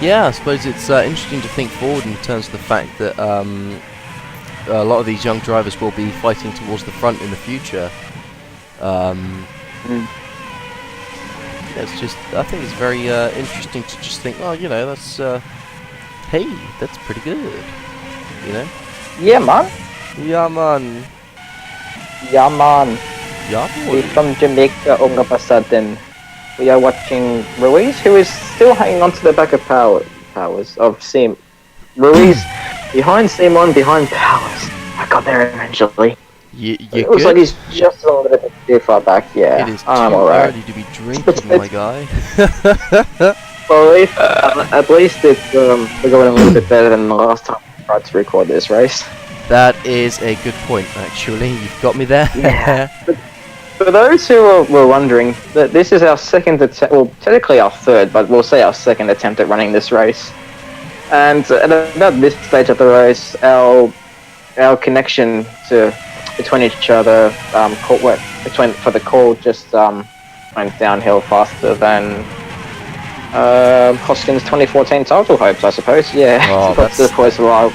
Yeah, I suppose it's interesting to think forward in terms of the fact that a lot of these young drivers will be fighting towards the front in the future. It's just, I think it's very interesting to just think, oh, you know, that's hey, that's pretty good, you know. Yeah, man. Yeah, man. Yeah, man. Jawohl. From Jamaica, all of a sudden, we are watching Ruiz, who is still hanging on to the back of Powers of Sim. Ruiz behind Simon, behind Powers. I got there eventually. You It was good? like he's just a little bit too far back. Yeah, It is too I'm alright. early to be drinking, my guy. Well, at least it's we're going a little bit better than the last time we tried to record this race. That is a good point, actually. You've got me there. Yeah. For those who were wondering, that this is our second attempt, well, technically our third, but we'll say our second attempt at running this race. And at about this stage of the race, our connection between each other, for the call, just went downhill faster than Hoskins' 2014 title hopes, I suppose. Yeah, Oh, that's the voice alive.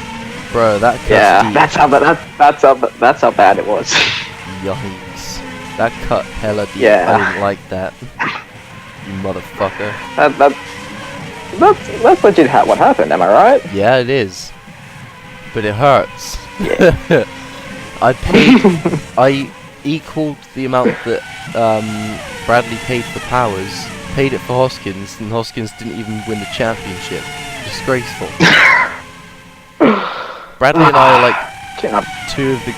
Bro, that cut Yeah, deep. that's how bad it was. Yikes. That cut hella deep. Yeah. I didn't like that. You motherfucker. That's legit what happened. Am I right? Yeah, it is. But it hurts. Yeah. I equaled the amount that Bradley paid for Powers, paid it for Hoskins, and Hoskins didn't even win the championship. Disgraceful. Bradley and I are like two of the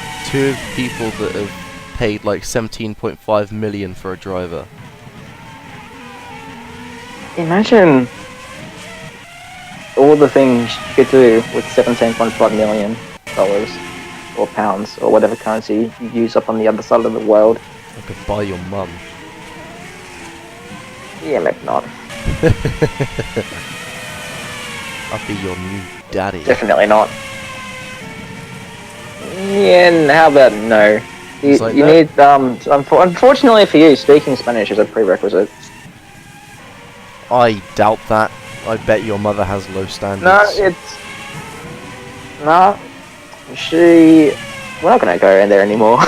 people that have paid like 17.5 million for a driver. Imagine all the things you could do with $17.5 million or pounds or whatever currency you use up on the other side of the world. I could buy your mum. Yeah, maybe not. I'll be your new daddy. Definitely not. Yeah, and how about no? You, Like you that? need, unfortunately for you, speaking Spanish is a prerequisite. I doubt that. I bet your mother has low standards. No, we're not gonna go in there anymore.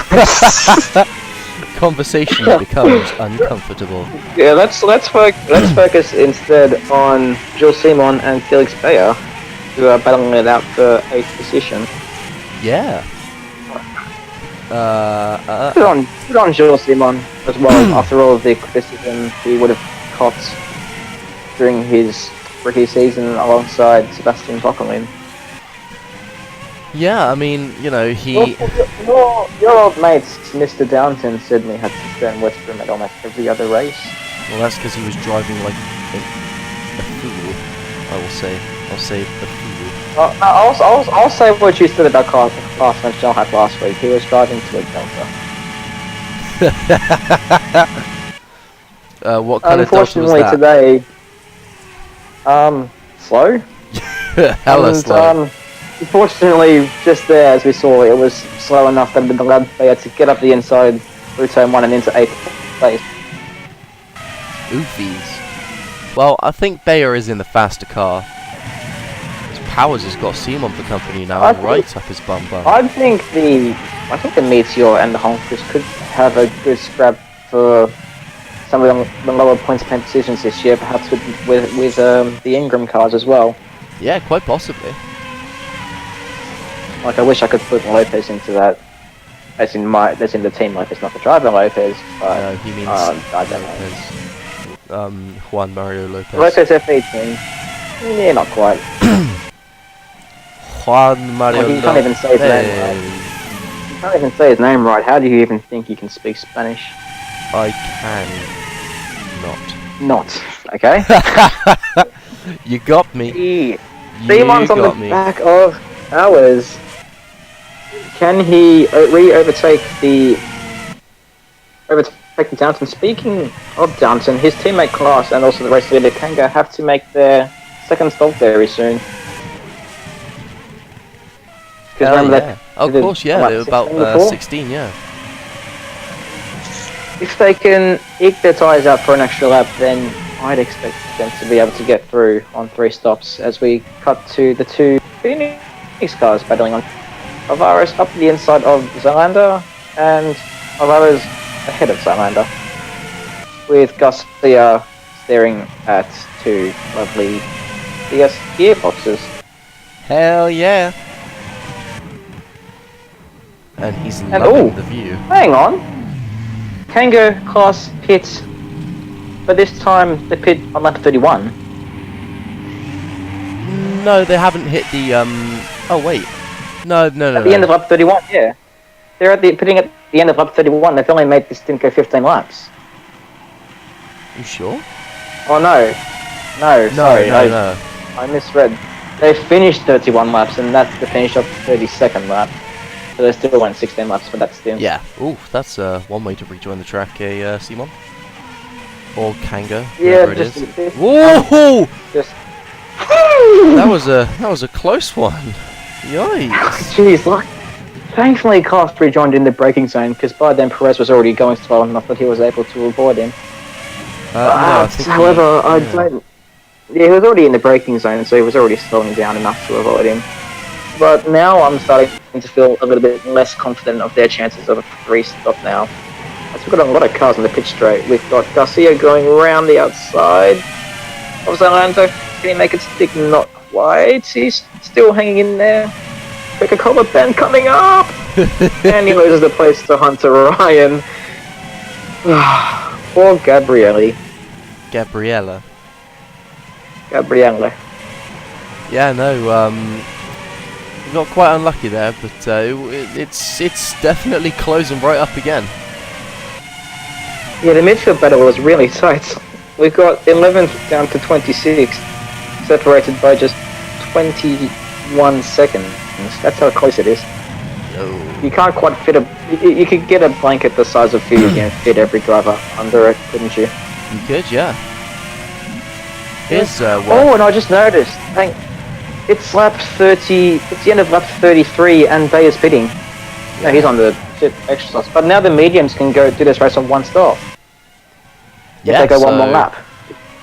Conversation becomes uncomfortable. Yeah, let's focus instead on Jules Simon and Felix Bayer, who are battling it out for 8th position. Yeah. Good on Jules Simon as well. After all of the criticism he would have caught during his rookie season alongside Sebastian Bockelin. Yeah, I mean, you know, he... Your old mates, Mr. Downton, said he had to turn Westwood at almost every other race. Well, that's because he was driving like a fool, I will say. I'll say a fool. I'll say what you said about Classman John had last week. He was driving to a Delta. What kind of Delta was Unfortunately that? today, slow. Hella And, slow. Unfortunately, just there, as we saw, it was slow enough that it allowed Bayer to get up the inside through turn 1 and into 8th place. Oofies. Well, I think Bayer is in the faster car. Powers has got Simon for company now, right up his bum. I think the Meteor and the Honkers could have a good scrap for some of the lower points pen decisions this year, perhaps with the Ingram cars as well. Yeah, quite possibly. Like, I wish I could put Lopez into that, as in the team Lopez, not the driver Lopez. But He means I don't know. Lopez. Juan Mario Lopez. Lopez F18. Yeah, not quite. Juan Mario Well, you can't even say his name right. You can't even say his name right. How do you even think you can speak Spanish? I can Not. Okay? You got me. Simon's on the back of ours. Can he overtake the Downton? Speaking of Downton, his teammate Klaas and also the race leader Kanga have to make their second stop very soon. Hell yeah. Of course, yeah. They're about 16, yeah. If they can eke their tyres out for an extra lap, then I'd expect them to be able to get through on 3 stops as we cut to the 2 Phoenix cars battling on. Alvarez up the inside of Zalander and Alvarez ahead of Zalander, with Garcia staring at 2 lovely DS gearboxes. Hell yeah. And he's loving the view. Hang on. Kanga class pits, but this time they pit on lap 31. No, they haven't hit the oh wait. No. At the end of lap 31, yeah. They're pitting at the end of lap 31. They've only made this didn't go 15 laps. You sure? Oh no, sorry, No. I misread. They finished 31 laps, and that's the finish of the 32nd lap. So they still went 16 laps for that stint. Yeah. Ooh, that's one way to rejoin the track, Simon. Or Kanga, Yeah, whatever it just is. Whoa! Just. That was a close one. Yikes! Jeez, look. Thankfully, Cast rejoined in the braking zone because by then Perez was already going slow enough that he was able to avoid him. However, I don't. Yeah, he was already in the braking zone, so he was already slowing down enough to avoid him. But now I'm starting to feel a little bit less confident of their chances of a free stop now. As we've got a lot of cars on the pitch straight. We've got Garcia going around the outside of Zalando. Can he make it stick? Not quite. He's still hanging in there. Coca-Cola Ben coming up! And he loses the place to Hunter Ryan. Poor Gabriele. Gabriella. Yeah, no, not quite unlucky there, but it's definitely closing right up again. Yeah, the midfield battle was really tight. We've got 11th down to 26th, separated by just 21 seconds. That's how close it is. Oh. You can't quite fit you could get a blanket the size of Fuji and fit every driver under it, couldn't you? You could, yeah. Here's oh, and I just noticed. It's lap 30. It's the end of lap 33, and Bay is pitting. Yeah. No, he's on the extra slots. But now the mediums can go do this race on one stop. Yeah, if they go one more lap.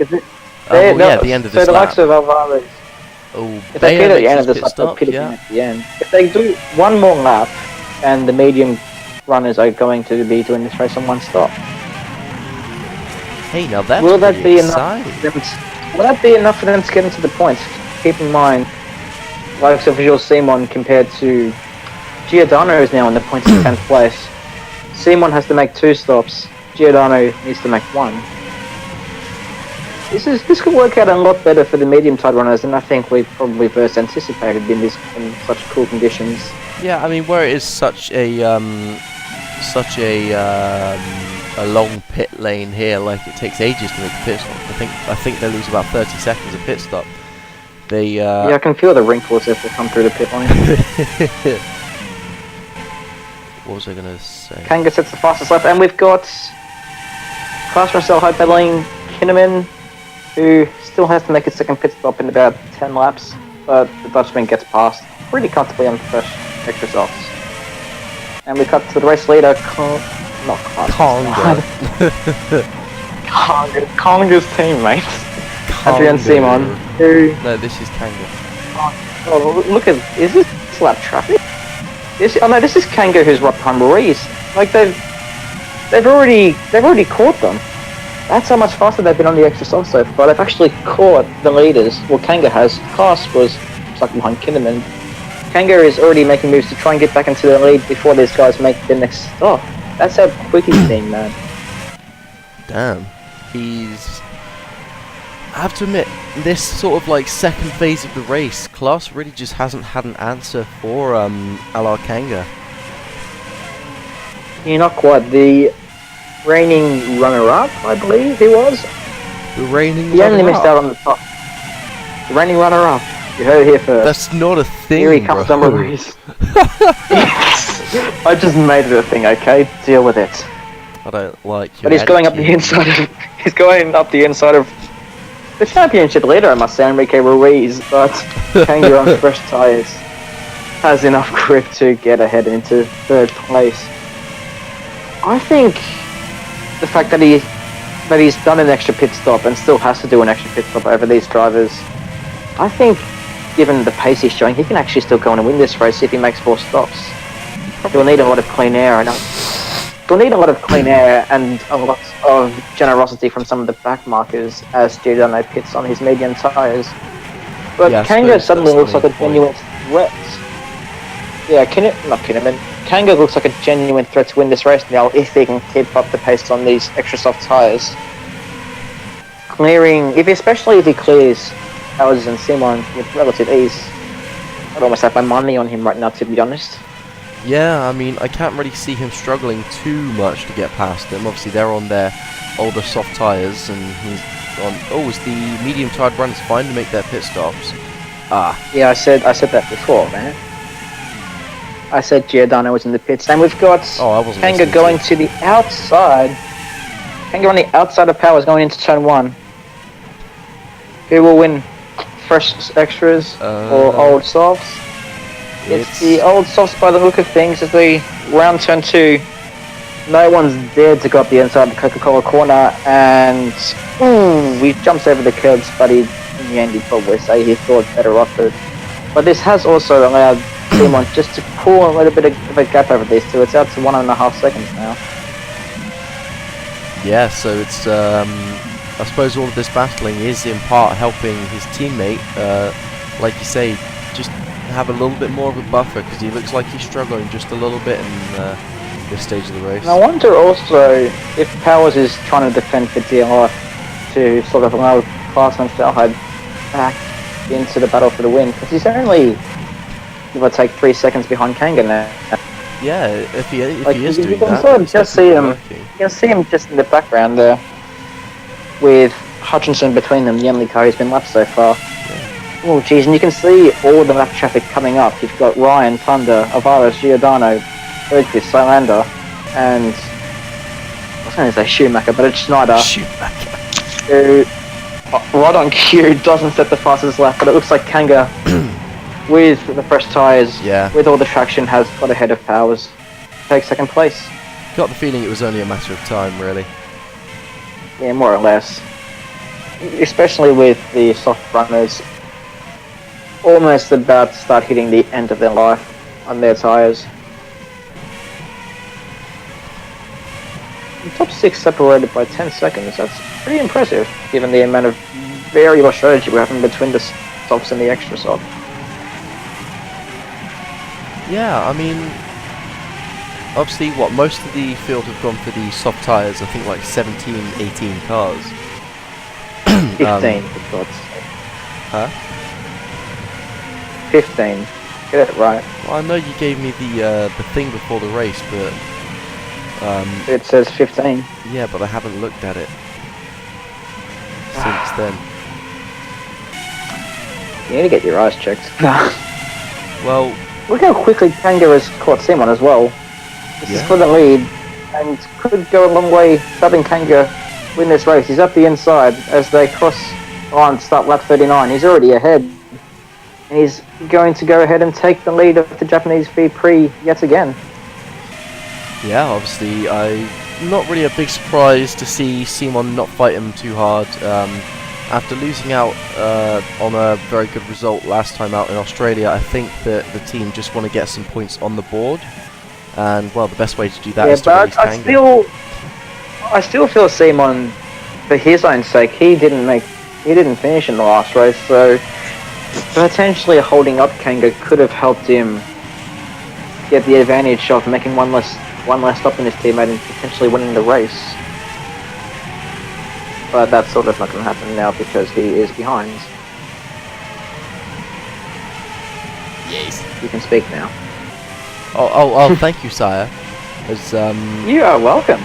Yeah, the end of this So the lap. likes of Alvarez. Oh, if they pit at the end of this lap, they'll pit again at the end. If they do one more lap, and the medium runners are going to be doing this race on one stop. Hey, now that's Will that be exciting. enough? Will that be enough for them to get into the points? Keep in mind, likes of Visual Simon compared to Giordano is now in the points in 10th place. Simon has to make 2 stops. Giordano needs to make 1. This could work out a lot better for the medium tide runners than I think we probably first anticipated in such cool conditions. Yeah, I mean, where it is such a long pit lane here, like it takes ages to make a pit stop. I think they lose about 30 seconds of pit stop. Yeah, I can feel the wrinkles as they come through the pit lane. What was I gonna say? Kanga sets the fastest lap, and we've got Klaus Marcel battling Kinnaman, who still has to make his second pit stop in about 10 laps, but the Dutchman gets past pretty comfortably on the first extra softs. And we cut to the race leader, Konga's teammate, Adrian Simon, who... No, this is Kanga. Oh, look at... Is this lap traffic? This is Kanga who's right behind Ruiz. Like, they've already caught them. That's how much faster they've been on the extra soft so far. They've actually caught the leaders. Well, Kanga has. Klaas was stuck behind Kinnaman. Kanga is already making moves to try and get back into the lead before these guys make the next stop. That's how quick he's been, man. Damn. I have to admit, this sort of like second phase of the race, Klaas really just hasn't had an answer for Alar Kanga. You're not quite. The reigning runner-up, I believe he was. The reigning runner-up? He only missed out on the top. The reigning runner-up. You heard it here first. That's not a thing, Here he comes, bro. Yes. I just made it a thing, okay? Deal with it. I don't like your But he's going up the inside of... He's going up the inside of... The championship leader, I must say, Enrique Ruiz, but Kanga on fresh tyres has enough grip to get ahead into 3rd place. I think the fact that he's done an extra pit stop and still has to do an extra pit stop over these drivers, I think, given the pace he's showing, he can actually still go on and win this race if he makes 4 stops. He'll need a lot of clean air, and he'll need a lot of clean air and a lot of generosity from some of the back markers as Giordano pits on his medium tyres. But yeah, Kanga suddenly looks like a genuine threat. Yeah, Kanga looks like a genuine threat to win this race now if he can keep up the pace on these extra soft tyres. Especially if he clears Powers and Simon with relative ease. I'd almost have my money on him right now, to be honest. Yeah, I mean, I can't really see him struggling too much to get past them. Obviously, they're on their older soft tyres, and he's on... Oh, is the medium-tyred runners fine to make their pit stops? Ah. Yeah, I said that before, man. I said Giordano was in the pits, and we've got Kanga going to the outside. Kanga on the outside of Powers going into turn 1. Who will win? Fresh extras or old softs? It's the old softs by the look of things as we round turn 2. No one's dared to go up the inside of the Coca-Cola corner, and he jumps over the curbs, but in the end he'd probably say he thought better of it. But this has also allowed Simon just to pull a little bit of a gap over these two. It's out to 1.5 seconds now. Yeah, so it's I suppose all of this battling is in part helping his teammate, like you say, just have a little bit more of a buffer, because he looks like he's struggling just a little bit in this stage of the race. And I wonder also if Powers is trying to defend for DLR to sort of allow Clarkson and Stalhide back into the battle for the win, because he's only, give or take, 3 seconds behind Kanga now. Yeah, if he is doing that, sort of just see him. You can see him just in the background there, with Hutchinson between them, the only car who's been left so far. Yeah. Oh geez, and you can see all the lap traffic coming up. You've got Ryan, Thunder, Alvarez, Giordano, Bergquist, Sylander, and I was going to say Schumacher, but it's Schneider. Schumacher. Who, right on cue, doesn't set the fastest lap, but it looks like Kanga, with the fresh tyres, with all the traction, has got ahead of Powers. Take second place. Got the feeling it was only a matter of time, really. Yeah, more or less. Especially with the soft runners almost about to start hitting the end of their life on their tyres. The top 6 separated by 10 seconds. That's pretty impressive, given the amount of variable strategy we're having between the softs and the extra soft. Yeah, I mean, obviously, most of the field have gone for the soft tyres, I think like 17, 18 cars. 15, for God's sake. Huh? 15. Get it right. Well, I know you gave me the thing before the race, but... it says 15. Yeah, but I haven't looked at it since then. You need to get your eyes checked. Well... Look how quickly Kanga has caught Simon as well. This is for the lead, and could go a long way helping Kanga win this race. He's up the inside as they cross on start lap 39. He's already ahead. And he's going to go ahead and take the lead of the Japanese V-Prix yet again. Yeah, obviously, not really a big surprise to see Simon not fight him too hard. After losing out on a very good result last time out in Australia, I think that the team just want to get some points on the board. And, well, the best way to do that is to release Kanga. I still feel Simon, for his own sake, he didn't finish in the last race, so potentially holding up Kanga could have helped him get the advantage of making one less stop in his teammate and potentially winning the race. But that's sort of not going to happen now because he is behind. Yes. You can speak now. Oh, thank you, sire. You are welcome.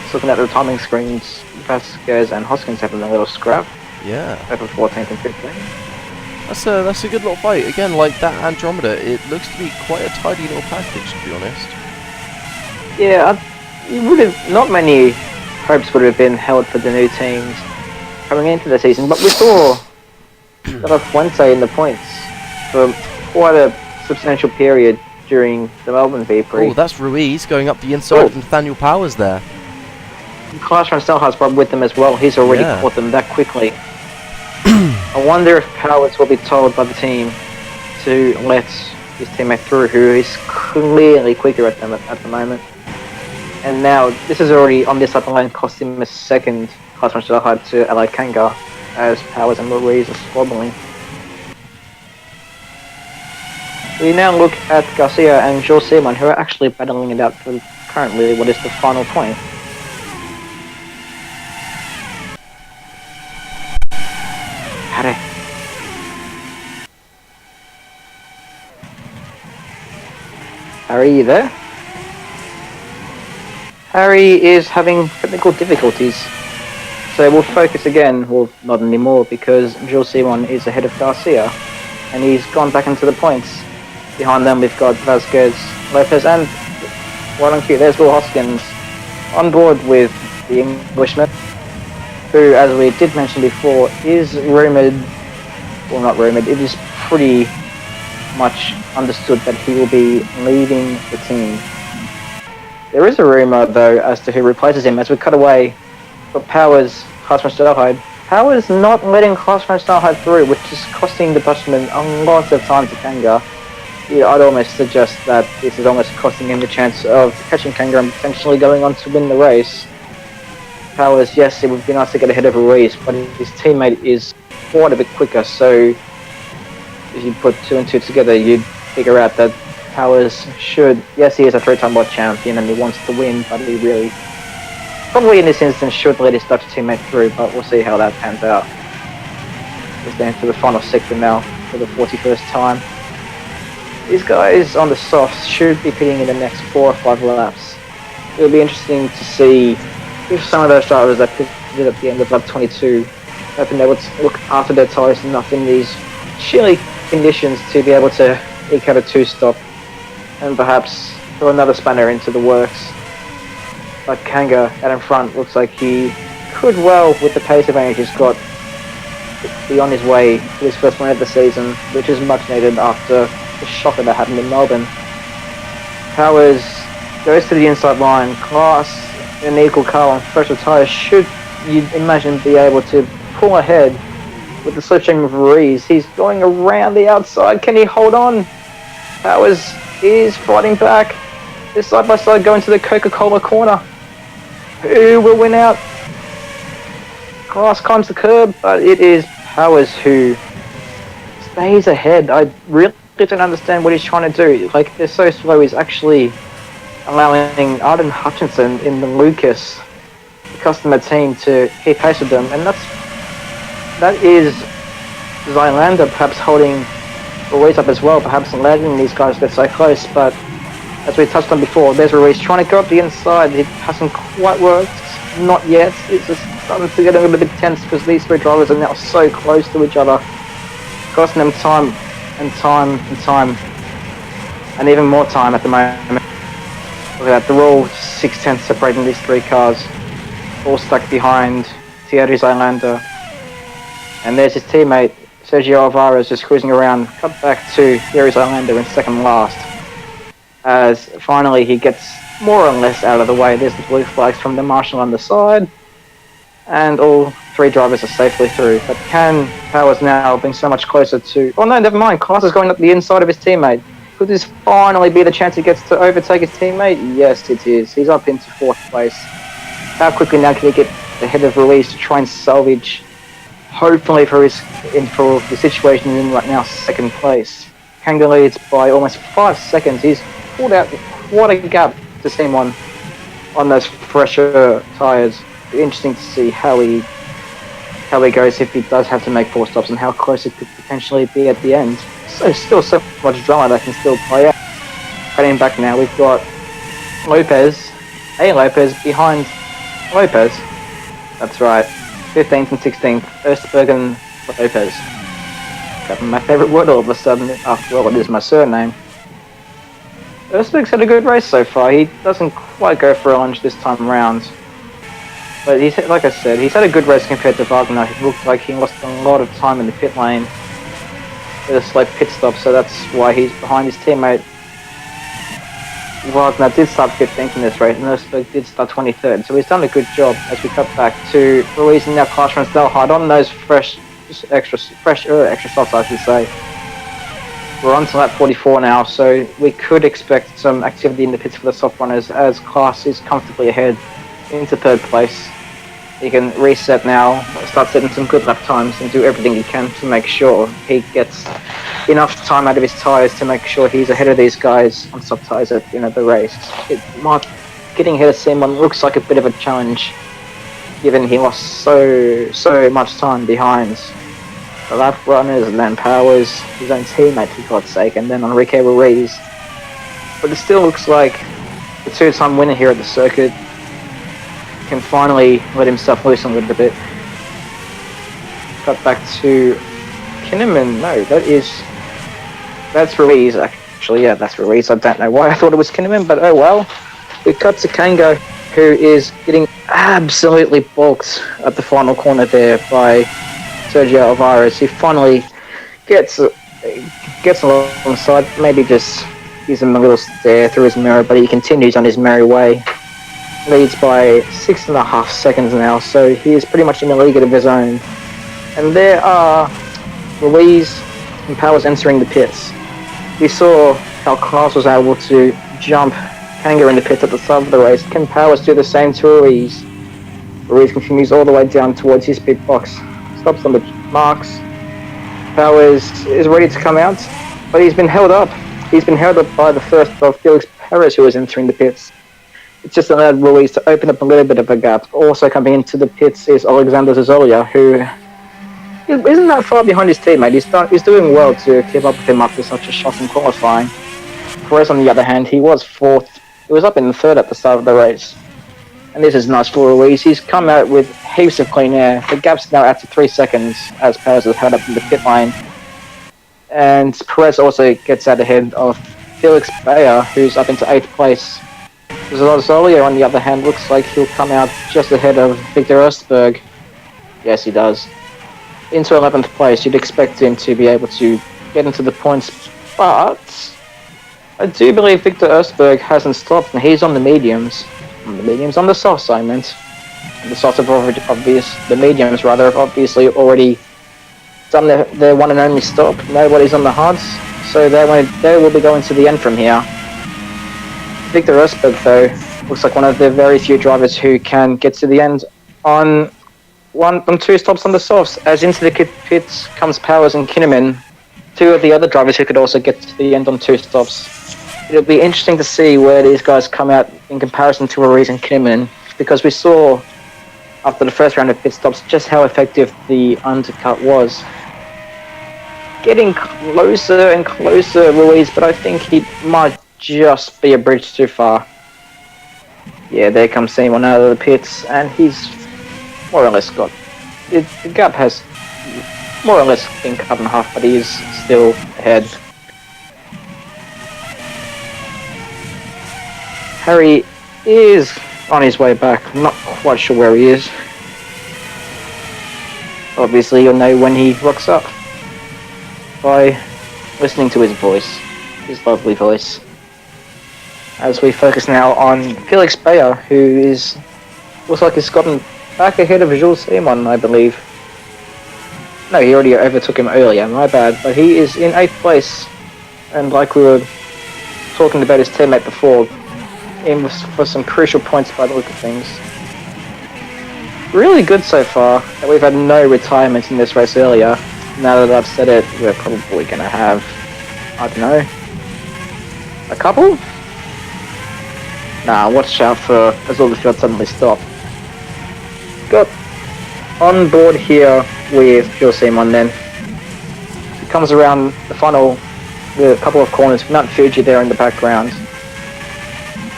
Just looking at the timing screens, Vasquez and Hoskins having a little scrap. Yeah. Over 14th and 15th. That's a good little fight. Again, like that Andromeda, it looks to be quite a tidy little package, to be honest. Yeah, not many hopes would have been held for the new teams coming into the season, but we saw Fuente in the points for quite a substantial period during the Melbourne V-Prix. Oh, that's Ruiz going up the inside of Nathaniel Powers there. Klaas van Stelhaar's probably with them as well. He's already caught them that quickly. I wonder if Powers will be told by the team to let his teammate through, who is clearly quicker at them at the moment. And now, this is already on this upper lane, cost him a second Klaas van Stelhaar to ally Kanga, as Powers and Ruiz are squabbling. We now look at Garcia and Jules Simon, who are actually battling it out for currently what is the final point. Harry. Harry, you there? Harry is having technical difficulties. So we'll focus again, well, not anymore, because Jules Simon is ahead of Garcia, and he's gone back into the points. Behind them we've got Vasquez, Lopez, and right on cue, there's Will Hoskins on board with the Englishman, who, as we did mention before, is rumoured, well not rumoured, it is pretty much understood that he will be leaving the team. There is a rumour though as to who replaces him. As we cut away, got Powers, Klaasman Stelheid. Powers not letting Klaasman Stelheid through, which is costing the Dutchman a lot of time to Kanga. Yeah, I'd almost suggest that this is almost costing him the chance of catching Kanga and potentially going on to win the race. Powers, yes, it would be nice to get ahead of Ruiz, but his teammate is quite a bit quicker, so if you put 2 and 2 together, you'd figure out that Powers should, yes, he is a 3-time world champion and he wants to win, but he really, probably in this instance, should let his Dutch teammate through, but we'll see how that pans out. We're down to the final sector now for the 41st time. These guys on the softs should be pitting in the next 4 or 5 laps. It'll be interesting to see if some of those drivers that pitted at the end of lap 22 have been able to look after their tyres enough in these chilly conditions to be able to eke out a 2-stop and perhaps throw another spanner into the works. But Kanga out in front looks like he could well, with the pace advantage he's got, be on his way to his first win of the season, which is much needed after the shocker that happened in Melbourne. Powers goes to the inside line. Klaas, an equal car on fresher tyres, should, you'd imagine, be able to pull ahead with the slipstream of Ruiz. He's going around the outside. Can he hold on? Powers is fighting back. They're side by side going to the Coca-Cola corner. Who will win out? Klaas climbs the curb, but it is Powers who stays ahead. I really don't understand what he's trying to do. Like, they're so slow, he's actually allowing Arden Hutchinson in the Lucas, the customer team, to keep pace with them, and that is Zylander perhaps holding Ruiz up as well, perhaps letting these guys get so close, but as we touched on before, there's Ruiz trying to go up the inside. It hasn't quite worked, not yet. It's just starting to get a little bit tense because these 3 drivers are now so close to each other, costing them time and time and time, and even more time at the moment. Look at that, they're all 6/10 separating these 3 cars, all stuck behind Thierry Zylander. And there's his teammate, Sergio Alvarez, just cruising around, cut back to Thierry Zylander in second last. As finally he gets more or less out of the way. There's the blue flags from the marshal on the side, and all 3 drivers are safely through. But can Powers now being so much closer to... Oh no, never mind, Klaas is going up the inside of his teammate. Could this finally be the chance he gets to overtake his teammate? Yes, it is. He's up into 4th place. How quickly now can he get ahead of Ruiz to try and salvage, hopefully for the situation he's in right now, 2nd place. Kanga leads by almost 5 seconds. He's pulled out quite a gap to Simon on those fresher tyres. Interesting to see how he goes if he does have to make 4 stops and how close it could potentially be at the end. So still so much drama that can still play out. Heading back now, we've got Lopez behind Lopez. That's right, 15th and 16th, Erstberg and Lopez. Got my favourite word all of a sudden, after all it is my surname. Erstberg's had a good race so far. He doesn't quite go for a lunge this time around. But he's, like I said, he's had a good race compared to Wagner. He looked like he lost a lot of time in the pit lane with a slow pit stop, so that's why he's behind his teammate. Wagner did start 15th in this race, and Erstberg did start 23rd, so he's done a good job as we cut back to Ruiz and now Klaasman Stelheid on those extra softs, I should say. We're on to lap 44 now, so we could expect some activity in the pits for the soft runners as Klaas is comfortably ahead into 3rd place. He can reset now, start setting some good lap times and do everything he can to make sure he gets enough time out of his tyres to make sure he's ahead of these guys on soft tyres at the end of the race. Getting ahead of Simon looks like a bit of a challenge, given he lost so much time behind the lap runners and then Powers, his own teammate for God's sake, and then Enrique Ruiz. But it still looks like the two-time winner here at the circuit can finally let himself loose a little bit. Cut back to Kinnaman. No, that's Ruiz actually. Yeah, that's Ruiz. I don't know why I thought it was Kinnaman, but oh well. We cut to Kango, who is getting absolutely balked at the final corner there by Sergio Alvarez. He finally gets alongside, maybe just gives him a little stare through his mirror, but he continues on his merry way. Leads by 6.5 seconds now, so he is pretty much in a league of his own. And there are Ruiz and Powers entering the pits. We saw how Klaus was able to jump Kanga in the pits at the start of the race. Can Powers do the same to Ruiz? Ruiz continues all the way down towards his pit box. Stops on the marks. Powers is ready to come out, but he's been held up. He's been held up by the first of Felix Perez, who is entering the pits. It's just allowed Ruiz to open up a little bit of a gap. Also coming into the pits is Alexander Zazolia, who isn't that far behind his teammate. He's doing well to keep up with him after such a shocking qualifying. Perez, on the other hand, he was fourth. He was up in the third at the start of the race. And this is nice for Ruiz. He's come out with heaps of clean air. The gap's now out to 3 seconds as Perez is held up in the pit line. And Perez also gets out ahead of Felix Bayer, who's up into 8th place. Zazolia, on the other hand, looks like he'll come out just ahead of Victor Östberg. Yes, he does. Into 11th place, you'd expect him to be able to get into the points, but I do believe Victor Östberg hasn't stopped, and he's on the mediums. On the soft side, I meant. The softs have already, the mediums rather, have obviously already done their one and only stop. Nobody's on the hards, so they will be going to the end from here. Victor Östberg, though, looks like one of the very few drivers who can get to the end on 2 stops on the softs. As into the pits comes Powers and Kinnaman, 2 of the other drivers who could also get to the end on 2 stops. It'll be interesting to see where these guys come out in comparison to Ruiz and Kinnaman, because we saw after the first round of pit stops just how effective the undercut was. Getting closer and closer, Ruiz, but I think he might just be a bridge too far. Yeah, there comes Simon out of the pits, and he's more or less got it. The gap has more or less been cut in half, but he is still ahead. Harry is on his way back. I'm not quite sure where he is. Obviously, you'll know when he rocks up by listening to his voice, his lovely voice. As we focus now on Felix Bayer, who looks like he's gotten back ahead of Jules Simon, I believe. No, he already overtook him earlier, my bad. But he is in 8th place, and like we were talking about his teammate before, in for some crucial points by the look of things. Really good so far, that we've had no retirements in this race earlier. Now that I've said it, we're probably going to have, I don't know, a couple? Nah, watch out for as all the field suddenly stop. Got on board here with Jules Simon then. He comes around the final with a couple of corners, Mount Fuji there in the background.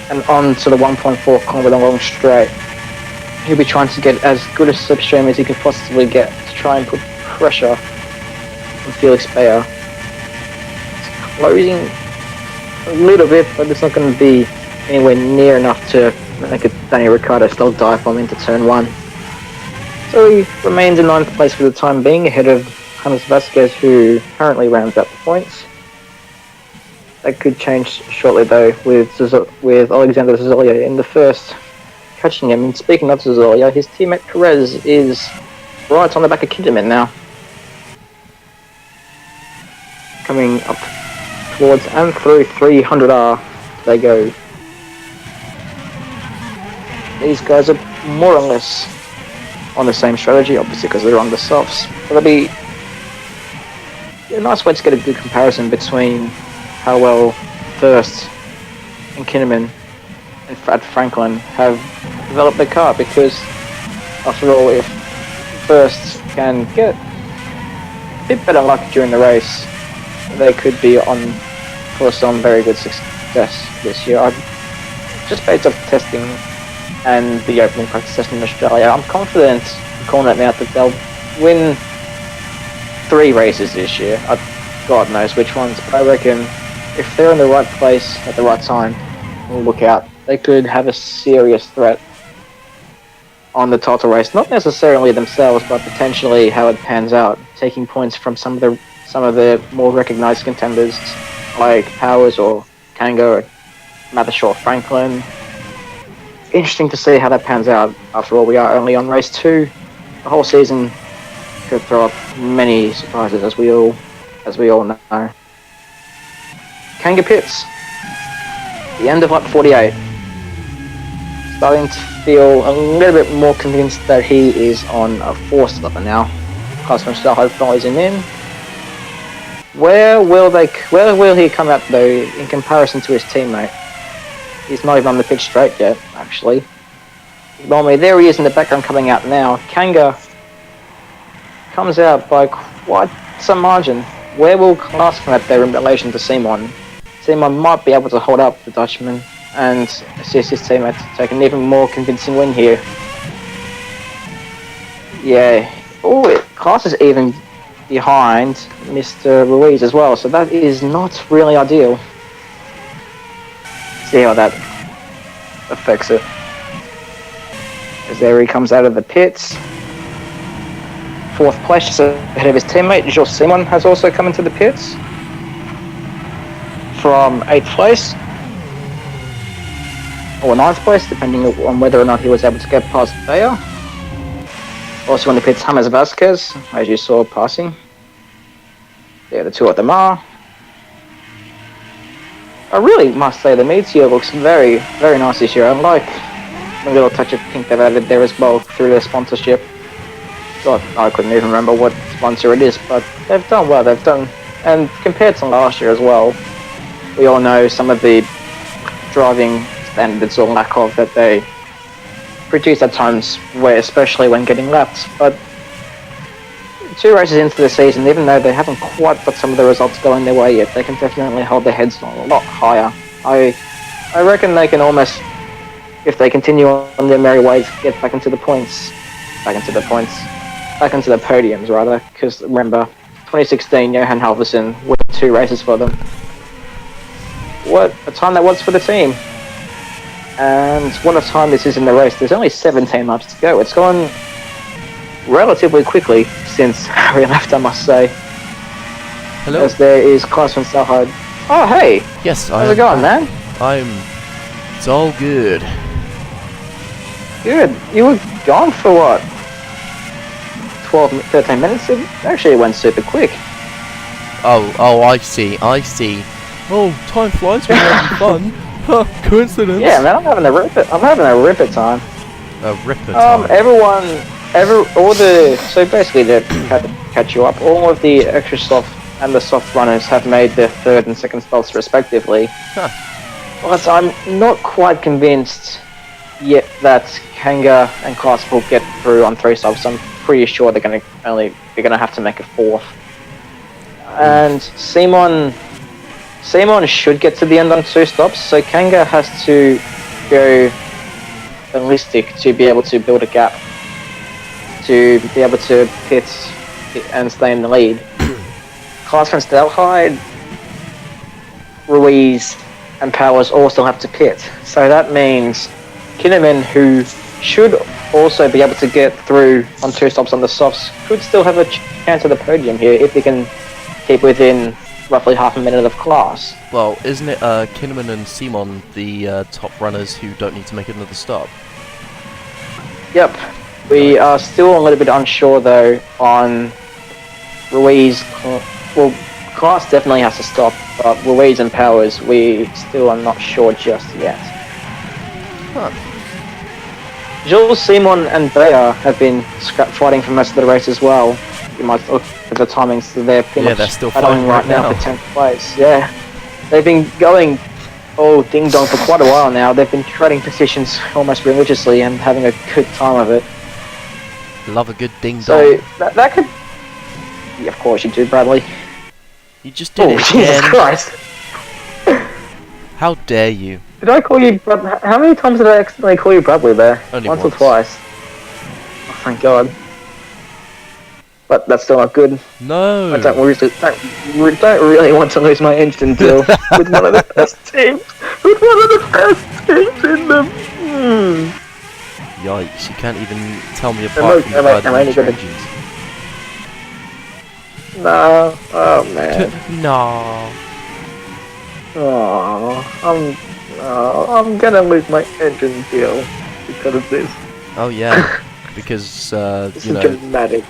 And on to the 1.4 kilometer long straight. He'll be trying to get as good a slipstream as he can possibly get to try and put pressure on Felix Bayer. It's closing a little bit, but it's not going to be anywhere near enough to make a Daniel Ricciardo style dive bomb into turn 1. So he remains in 9th place for the time being, ahead of Hannes Vasquez, who currently rounds out the points. That could change shortly though, with Alexander Zazolia in the first, catching him. And speaking of Zazolia, his teammate Perez is right on the back of Kinderman now. Coming up towards and through 300R they go. These guys are more or less on the same strategy, obviously because they're on the softs. But it'll be a nice way to get a good comparison between how well First and Kinnaman and Fred Franklin have developed their car, because after all, if First can get a bit better luck during the race, they could be on for some very good success this year. Just based off testing and the opening practice test in Australia, I'm confident in calling it now that they'll win 3 races this year. God knows which ones, but I reckon if they're in the right place at the right time, we'll look out. They could have a serious threat on the title race. Not necessarily themselves, but potentially how it pans out, taking points from some of the more recognised contenders like Powers or Kanga or Mathershore Franklin. Interesting to see how that pans out. After all, we are only on race 2. The whole season could throw up many surprises, as we all know. Kanga pits. The end of lap 48. Starting to feel a little bit more convinced that he is on a 4-stopper now. Classman Starhide follows him in. Where will he come out though in comparison to his teammate? He's not even on the pitch straight yet, actually. Ignore me, there he is in the background coming out now. Kanga comes out by quite some margin. Where will Klaas come out there in relation to Simon? Simon might be able to hold up the Dutchman and assist his teammate to take an even more convincing win here. Yeah. Oh, Klaas is even behind Mr. Ruiz as well, so that is not really ideal. See how that affects it. As there he comes out of the pits. 4th place, just ahead of his teammate. Jules Simon has also come into the pits from 8th place. Or 9th place, depending on whether or not he was able to get past Bayer. Also in the pits, James Vasquez, as you saw passing. There the two of them are. I really must say the Meteor looks very, very nice this year. I like the little touch of pink they've added there as well through their sponsorship. God, I couldn't even remember what sponsor it is, but they've done well. And compared to last year as well, we all know some of the driving standards or lack of that they produce at times, where especially when getting lapped. But 2 races into the season, even though they haven't quite got some of the results going their way yet, they can definitely hold their heads a lot higher. I reckon they can almost, if they continue on their merry ways, get back into the podiums rather, because remember, 2016, Johan Halvorsen won 2 races for them. What a time that was for the team. And what a time this is in the race. There's only 17 laps to go. It's gone relatively quickly since Harry left, I must say. Hello? As there is Klaas van Stalhard. Oh, hey! Yes, how's it going, man? It's all good. Good. You were gone for what? 13 minutes? It actually went super quick. Oh, I see. Oh, time flies when you're having fun. Huh, coincidence. Yeah, man, I'm having a ripper time. A ripper time. So basically to catch you up, all of the extra soft and the soft runners have made their 3rd and 2nd spots respectively. Huh. But I'm not quite convinced yet that Kanga and Klaas will get through on 3 stops. I'm pretty sure they're gonna have to make a 4th. And Simon should get to the end on 2 stops, so Kanga has to go ballistic to be able to build a gap, to be able to pit and stay in the lead. Klaas van Stelheide, Ruiz and Powers all still have to pit, so that means Kinnaman, who should also be able to get through on 2 stops on the softs, could still have a chance at the podium here if he can keep within roughly half a minute of Klaas. Well, isn't it Kinnaman and Simon the top runners who don't need to make another stop? Yep. We are still a little bit unsure though on Ruiz. Well, Klaas definitely has to stop, but Ruiz and Powers, we still are not sure just yet. Huh. Jules, Simon and Bayer have been fighting for most of the race as well. You might look at at the timings. So they're pretty much they're still battling fighting right now. for 10th place. Yeah, they've been going ding dong for quite a while now. They've been trading positions almost religiously and having a good time of it. Love a good ding dong. So that could. Yeah, of course you do, Bradley. You just did it Jesus again. Christ! How dare you? Did I call you Bradley? How many times did I accidentally call you Bradley there? Only Once once. or twice. Oh, thank God. But that's still not good. No. I don't really want to lose my engine deal with one of the best teams. With one of the best teams in them. Yikes! You can't even tell me apart from the engines. No. Oh man. No. Oh, I'm gonna lose my engine deal because of this. Oh yeah, because This you is know dramatic.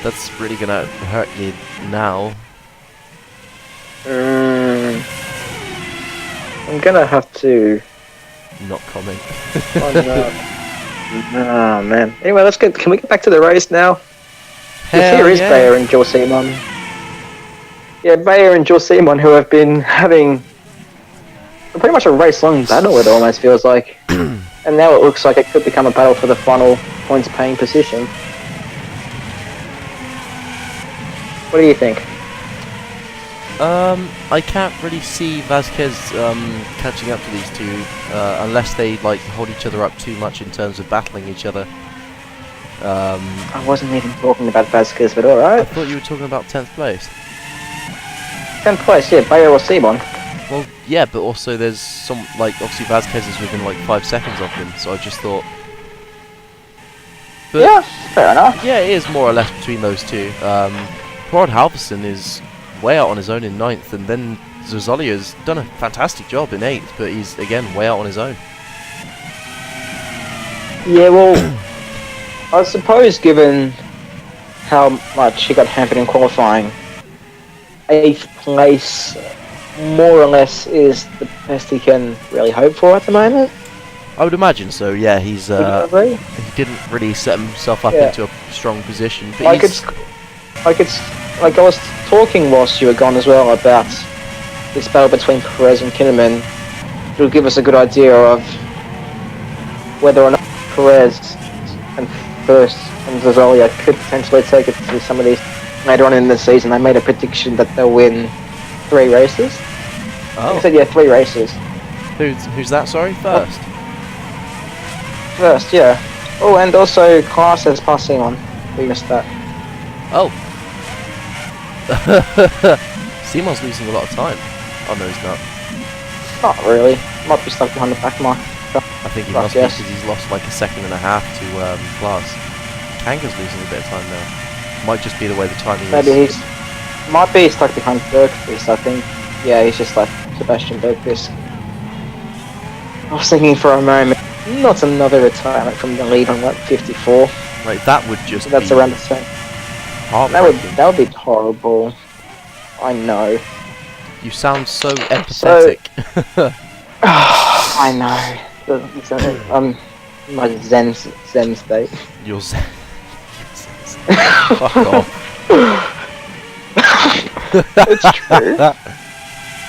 that's really gonna hurt you now. I'm gonna have to. Not comment. Oh, no. Oh man. Anyway, can we get back to the race now? Here is Bayer and Joe Simon. Yeah, Bayer and Joe Simon, who have been having pretty much a race-long battle, it almost feels like. And now it looks like it could become a battle for the final points-paying position. What do you think? I can't really see Vasquez catching up to these two unless they like hold each other up too much in terms of battling each other. I wasn't even talking about Vasquez, but I alright. thought you were talking about 10th place. 10th place, yeah, Bayer or Simon. Well, yeah, but also there's some, like, obviously Vasquez is within like 5 seconds of him, so I just thought. But Yeah, fair enough. yeah, it is more or less between those two. Rod Halverson is way out on his own in 9th, and then Zozolia's done a fantastic job in 8th, but he's again way out on his own. Yeah, well, I suppose given how much he got hampered in qualifying, 8th place more or less is the best he can really hope for at the moment. I would imagine so. Yeah, he's Would you agree? he didn't really set himself up Yeah. into a strong position, but Like he's, I was talking whilst you were gone as well about this battle between Perez and Kinnaman. It'll give us a good idea of whether or not Perez and first and Zazolia could potentially take it to some of these later on in the season. I made a prediction that they'll win 3 races. I said, yeah, 3 races. who's that? Sorry, first. First, yeah. Oh, and also Class is passing on. We missed that. Oh. Simon's losing a lot of time. Oh no, he's not. Not really. Might be stuck behind the back mark. I think he Fuck must yes. be because he's lost like a second and a half to Klaas. Kanga's losing a bit of time now. Might just be the way the timing Maybe is. might be stuck behind Bergqvist, I think. Yeah, he's just like Sebastian Bergqvist. I was thinking for a moment, not another retirement from the lead on lap 54. Like that would just So that's be around the same. heartbreaking. That would be horrible. I know. You sound so empathetic. I know. My zen state. You're fuck off. It's true.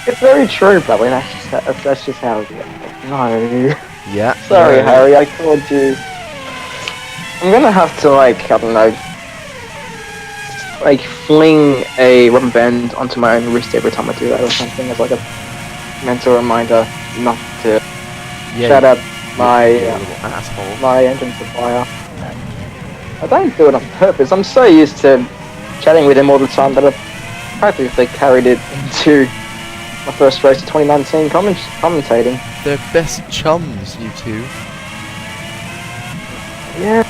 It's very true, probably. That's just how it is. No. Yeah. Sorry, yeah. Harry, I called you. I'm gonna have to, like, I don't know, like, fling a rubber band onto my own wrist every time I do that or something as, like, a mental reminder not to shout out my, you little asshole. my engine supplier. I don't do it on purpose. I'm so used to chatting with him all the time that I practically carried it into my first race of 2019 commentating. They're best chums, you two. Yeah.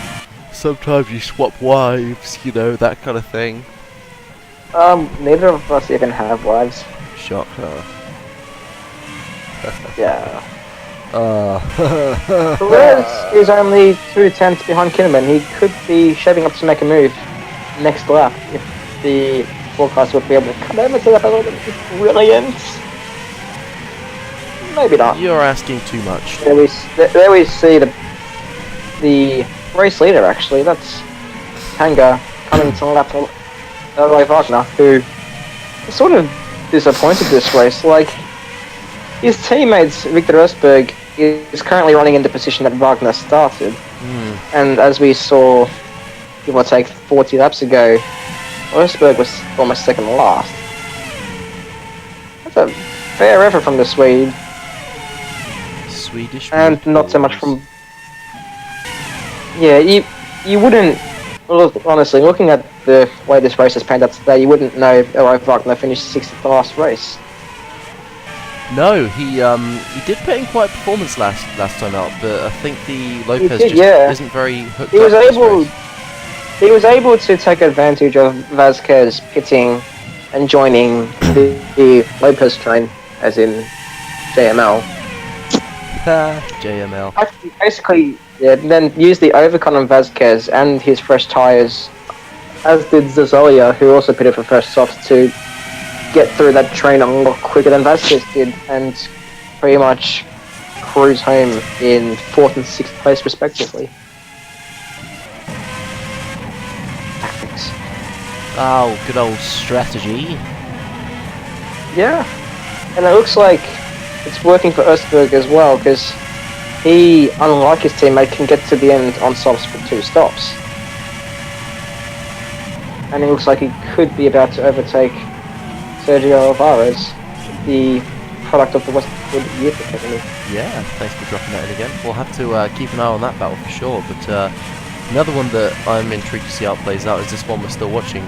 Sometimes you swap wives, you know, that kind of thing. Neither of us even have wives. Shocker. Yeah. Perez Perez is only 2 tenths behind Kinnaman. He could be shaping up to make a move next lap if the forecast would be able to come over to that a little bit brilliant. Maybe not. You're asking too much. There we see the race leader actually. That's Kanga coming to lap like Wagner, who is sort of disappointed this race. Like, his teammates, Victor Rosberg, is currently running in the position that Wagner started. And as we saw, give or take 40 laps ago, Rosberg was almost second last. That's a fair effort from the Swede. Swedish. And not so much from... Yeah, you wouldn't... Look, honestly, looking at the way this race has panned out today, you wouldn't know if Wagner finished 6th at the last race. No, he did put in quite a performance last time out, but I think the Lopez did, just yeah. isn't very hooked He up was this able... race. He was able to take advantage of Vasquez pitting and joining the Lopez train, as in JML. JML. Basically, yeah, then use the overcut on Vasquez and his fresh tyres, as did Zazolia, who also pitted for fresh softs, to get through that train a lot quicker than Vasquez did, and pretty much cruise home in 4th and 6th place respectively. Tactics. Oh, good old strategy. Yeah, and it looks like it's working for Rosberg as well, because he, unlike his teammate, can get to the end on softs for 2 stops. And it looks like he could be about to overtake Sergio Alvarez, the product of the Westwood Youth Academy. Yeah, thanks for dropping that in again. We'll have to keep an eye on that battle for sure, but another one that I'm intrigued to see how it plays out is this one we're still watching.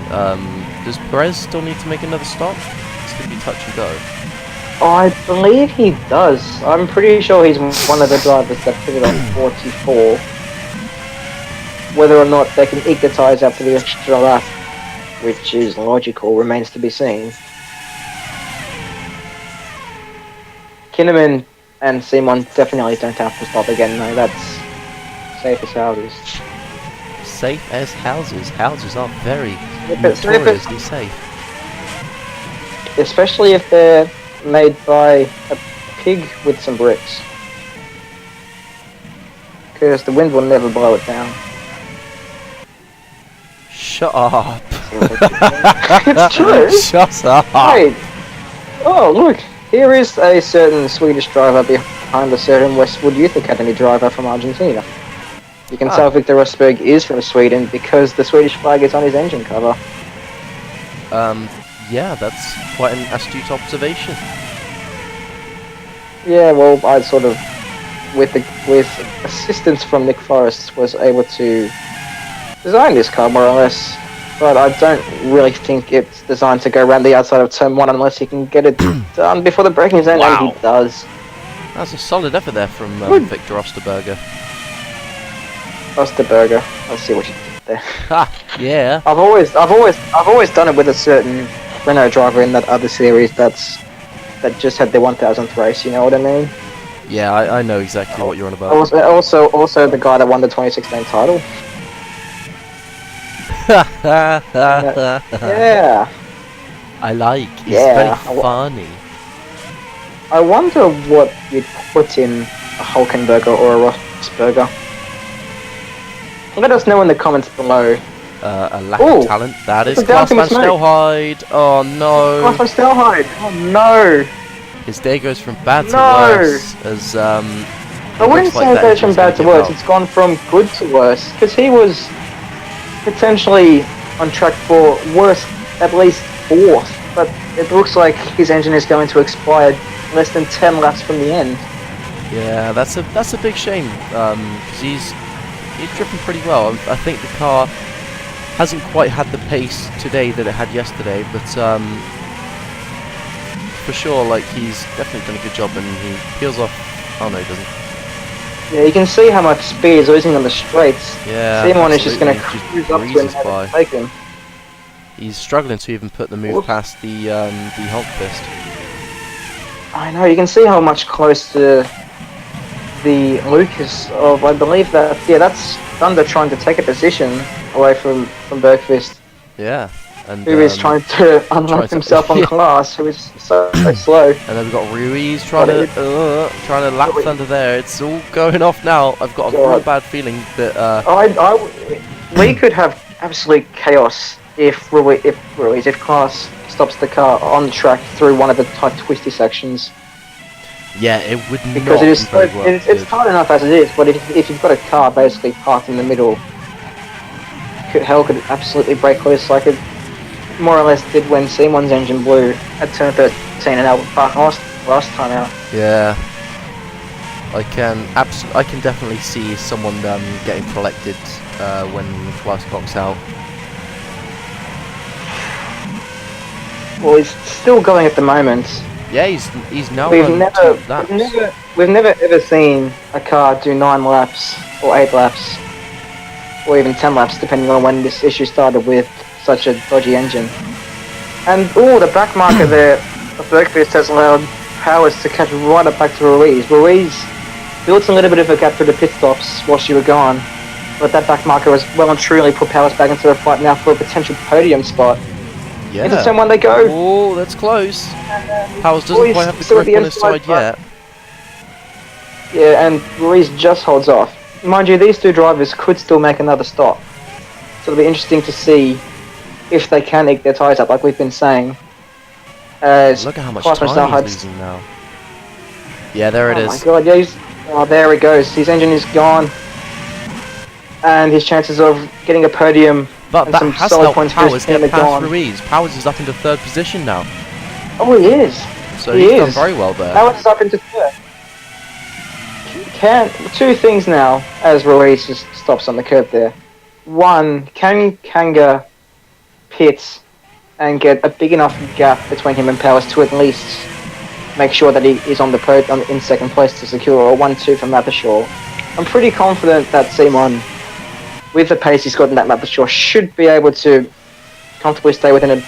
Does Perez still need to make another stop? It's going to be touch and go. I believe he does. I'm pretty sure he's one of the drivers that pitted on 44. Whether or not they can eke the tyres out for the extra lap, which is logical, remains to be seen. Kinnaman and Simon definitely don't have to stop again, no, that's safe as houses. Safe as houses. Houses are very But notoriously safe. Especially if they're made by a pig with some bricks. Because the wind will never blow it down. Shut up. It's true. Shut up. Wait. Oh, look. Here is a certain Swedish driver behind a certain Westwood Youth Academy driver from Argentina. You can tell Victor Rosberg is from Sweden because the Swedish flag is on his engine cover. Yeah, that's quite an astute observation. Yeah, well, I sort of, with assistance from Nick Forrest, was able to design this car more or less. But I don't really think it's designed to go around the outside of turn 1 unless he can get it done before the braking zone, and he does. That's a solid effort there from Victor Osterberger. Osterberger, let's see what you did there. Ha! Yeah. I've always done it with a certain Renault driver in that other series that just had their 1000th race. You know what I mean? Yeah, I know exactly what you're on about. Also the guy that won the 2016 title. Yeah. I like. It's Yeah. very funny. I wonder what you'd put in a Hulkenberger or a Rosberger. Let us know in the comments below. A lack of talent. That is Klaus van Stelheide. Oh no. Klaus van Stelheide. Oh no. His day goes from bad to worse. As I wouldn't say it goes from bad to worse. It's gone from good to worse because he was potentially on track for worst, at least 4th. But it looks like his engine is going to expire less than 10 laps from the end. Yeah, that's a big shame. Because he's driven pretty well. I think the car hasn't quite had the pace today that it had yesterday, but for sure, like, he's definitely done a good job, and he peels off. Oh no, he doesn't. Yeah, you can see how much speed he's losing on the straights. Yeah, Simon is just going to cruise up to him and take him. He's struggling to even put the move past the Hulk fist. I know, you can see how much closer the Lucas of, I believe that, yeah, that's Thunder trying to take a position away from Bergqvist. Yeah. And, who is trying to unlock himself on Class, who is so slow. And then we've got Ruiz trying to lap Thunder there. It's all going off now. I've got a real bad feeling that... we could have absolute chaos if Klaas stops the car on the track through one of the tight twisty sections. Yeah, it would Because not it is be very well. it's tight enough as it is, but if you've got a car basically parked in the middle, hell could absolutely break loose like it more or less did when Simon's engine blew at turn 13 and Albert Park last time out. Yeah, I can definitely see someone getting collected when Klaas clocks out. Well, he's still going at the moment. Yeah, he's now We've run never 2 laps. we've never ever seen a car do 9 laps or 8 laps or even 10 laps, depending on when this issue started with such a dodgy engine. And the back marker there of Bergfist has allowed Powers to catch right up back to Ruiz. Ruiz built a little bit of a gap through the pit stops whilst you were gone, but that back marker has well and truly put Powers back into the fight now for a potential podium spot. Yeah. Into turn 1 they go. Oh, that's close. Powers doesn't Ruiz quite have the still at grip the on his inside side yet. Yeah, and Ruiz just holds off. Mind you, these two drivers could still make another stop. So it'll be interesting to see if they can eke their tyres up, like we've been saying. Look at how much time he's losing now. Yeah, there it is. Oh my god, yeah, there he goes. His engine is gone. And his chances of getting a podium But and that some has solid helped points for Powers his team are get past gone. Ruiz. Powers is up into 3rd position now. Oh, he is. So He he's is. done very well there. Powers is up into 3rd. Two things now, as Ruiz just stops on the curb there. One, can Kanga pit and get a big enough gap between him and Powers to at least make sure that he is on the in 2nd place to secure a 1-2 from Mathershaw? I'm pretty confident that Simon, with the pace he's got in that Mathershaw, should be able to comfortably stay within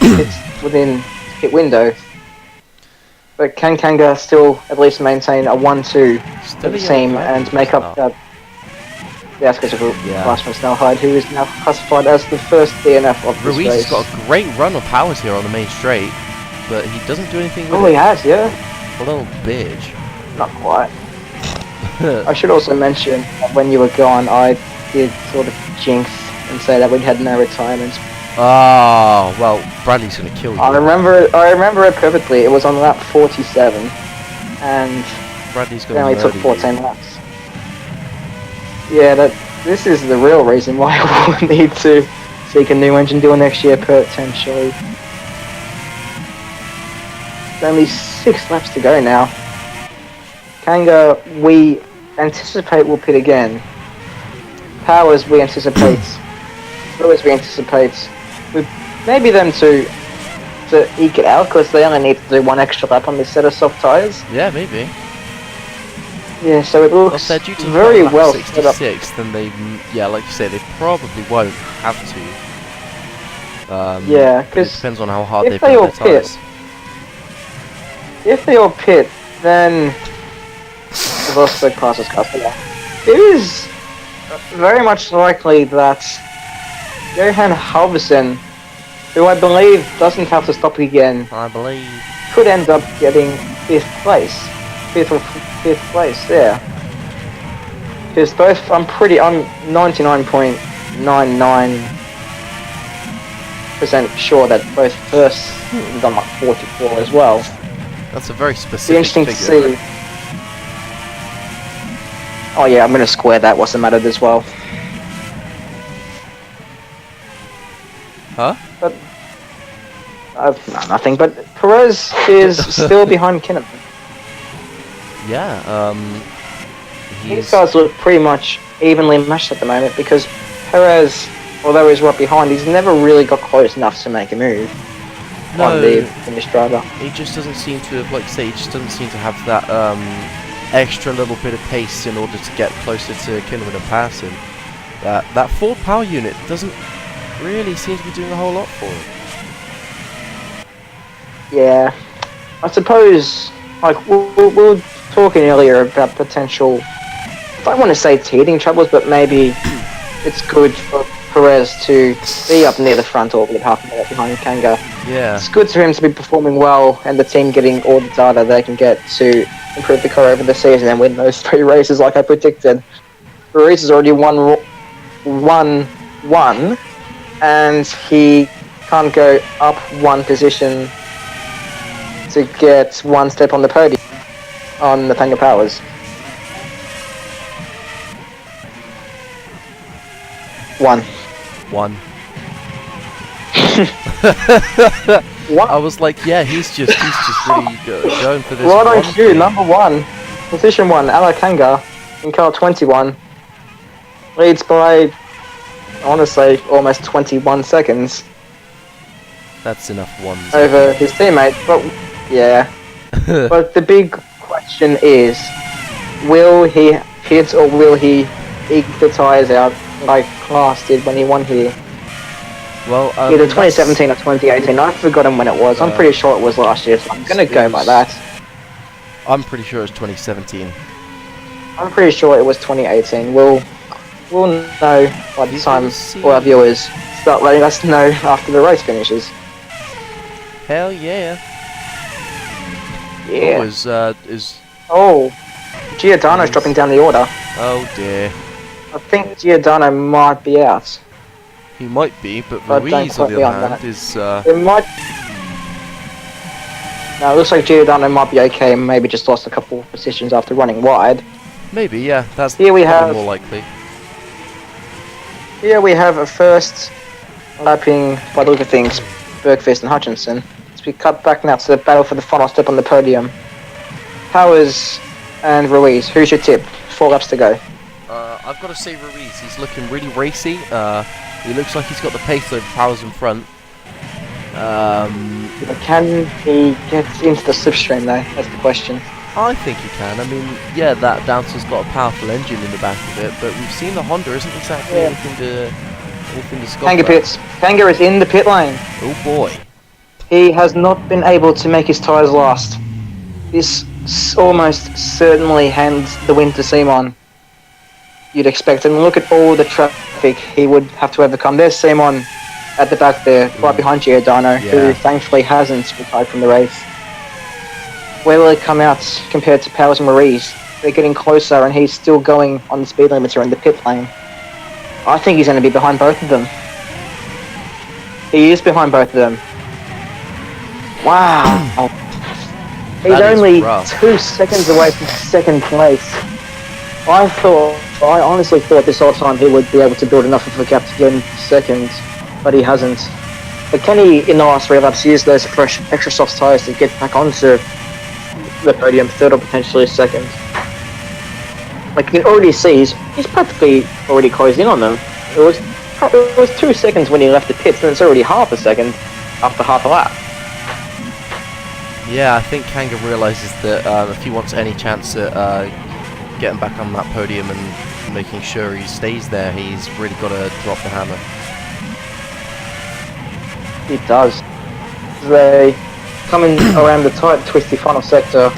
within pit window. But can Kanga still at least maintain a 1-2 for the team and make up the outskirts of Klaas from Snellhide, who is now classified as the first DNF of this Ruiz race. has got a great run of Powers here on the main straight, but he doesn't do anything with Oh, it. he has, yeah. A little bitch. Not quite. I should also mention that when you were gone, I did sort of jinx and say that we'd had no retirements. Oh, well, Bradley's going to kill you. I remember it perfectly. It was on lap 47, and Bradley's it going only to took murder 14 laps. Yeah, this is the real reason why we'll need to seek a new engine deal next year, potentially. There's only 6 laps to go now. Kanga, we anticipate will pit again. Powers, we anticipate. Lewis, we anticipate. Maybe them to eke it out, because they only need to do 1 extra lap on this set of soft tyres. Yeah, maybe. Yeah, so it Well, looks if they're due to very lap well set up. 66, then they, yeah, like you say, they probably won't have to. Yeah, it because depends on how hard if they they put all their tyres. if they all pit, then the Rosberg classes car. It is very much likely that Johan Halverson, who I believe doesn't have to stop again, I believe. could end up getting 5th place. 5th place, yeah. Because I'm 99.99% sure that both first have done like 44 as well. That's a very Be specific interesting to figure. see. Oh yeah, I'm going to square that what's the matter as well. Huh? But no, nothing. But Perez is still behind Kinnaman. Yeah, These guys look pretty much evenly matched at the moment because Perez, although he's right behind, he's never really got close enough to make a move on the finished driver. He just doesn't seem to have, like you say, he just doesn't seem to have that extra little bit of pace in order to get closer to Kinnaman and pass him. That Ford power unit doesn't really seem to be doing a whole lot for him. Yeah, I suppose, like, we were talking earlier about potential, I don't want to say teething troubles, but maybe it's good for Perez to be up near the front or half a minute behind Kanga. Yeah. It's good for him to be performing well and the team getting all the data they can get to improve the car over the season and win those 3 races like I predicted. Ruiz has already won, and he can't go up one position to get one step on the podium on Nathaniel Powers. One. What? I was like, yeah, he's just really going for this. Right on one cue, thing. number 1. Position 1, Alakanga in car 21. Leads by, I want to say, almost 21 seconds That's enough ones. over his teammate. But, yeah. But the big question is, will he hit or will he eke the tyres out like Klaas did when he won here? Well, Either 2017 or 2018, I've forgotten when it was. I'm pretty sure it was last year, so I'm going to go by that. I'm pretty sure it's 2017. I'm pretty sure it was 2018. We'll know by the time all our viewers start letting us know after the race finishes. Hell yeah. Yeah. Oh, is Oh, Giordano's dropping down the order. oh dear. I think Giordano might be out. He might be, but But don't Ruiz on quote the me other on hand that. is It might. No, it looks like Giordano might be okay and maybe just lost a couple of positions after running wide. maybe, yeah, that's Here we probably have- more likely. Here we have a first lapping, by the look of things, Bergqvist and Hutchinson. As we cut back now to the battle for the final step on the podium. Powers and Ruiz, who's your tip? 4 laps to go. I've got to say Ruiz, he's looking really racy. He looks like he's got the pace over Powers in front. Can he get into the slipstream though? That's the question. I think he can. I mean, yeah, that Downton's got a powerful engine in the back of it, but we've seen the Honda isn't exactly Yeah. anything to scoff Kanga at. pits. Kanga is in the pit lane. Oh boy. He has not been able to make his tyres last. This almost certainly hands the win to Simon. You'd expect, and look at all the traffic he would have to overcome. There's Simon at the back there, right behind Giordano, Yeah. who thankfully hasn't retired from the race. Where will it come out compared to Powers and Ruiz? They're getting closer and he's still going on the speed limiter in the pit lane. I think he's going to be behind both of them. He is behind both of them. Wow. He's That is only rough. 2 seconds away from second place. I honestly thought this whole time he would be able to build enough of a gap to get in second, but he hasn't. But can he, in the last 3 laps, use those fresh extra soft tyres to get back onto the podium, third or potentially second? Like you can already see, he's practically already closed in on them. It was 2 seconds when he left the pits, and it's already half a second after half a lap. Yeah, I think Kanga realises that if he wants any chance at getting back on that podium and making sure he stays there, he's really got to drop the hammer. He does. They coming around the tight, twisty final sector.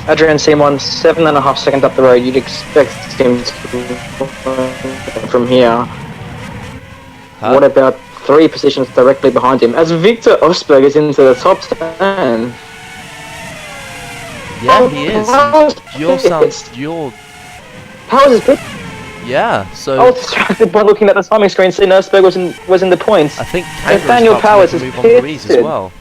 Adrian Simon, 7.5 seconds up the road. You'd expect him to from here. Huh? What about 3 positions directly behind him? As Victor Osberg is into the top 10. Yeah, he is. Powers is good. Yeah, I so was distracted by looking at the timing screen, seeing Osberg was in the points. I think Kanga Nathaniel is Powers about to is make a move on Ruiz as pissed. well.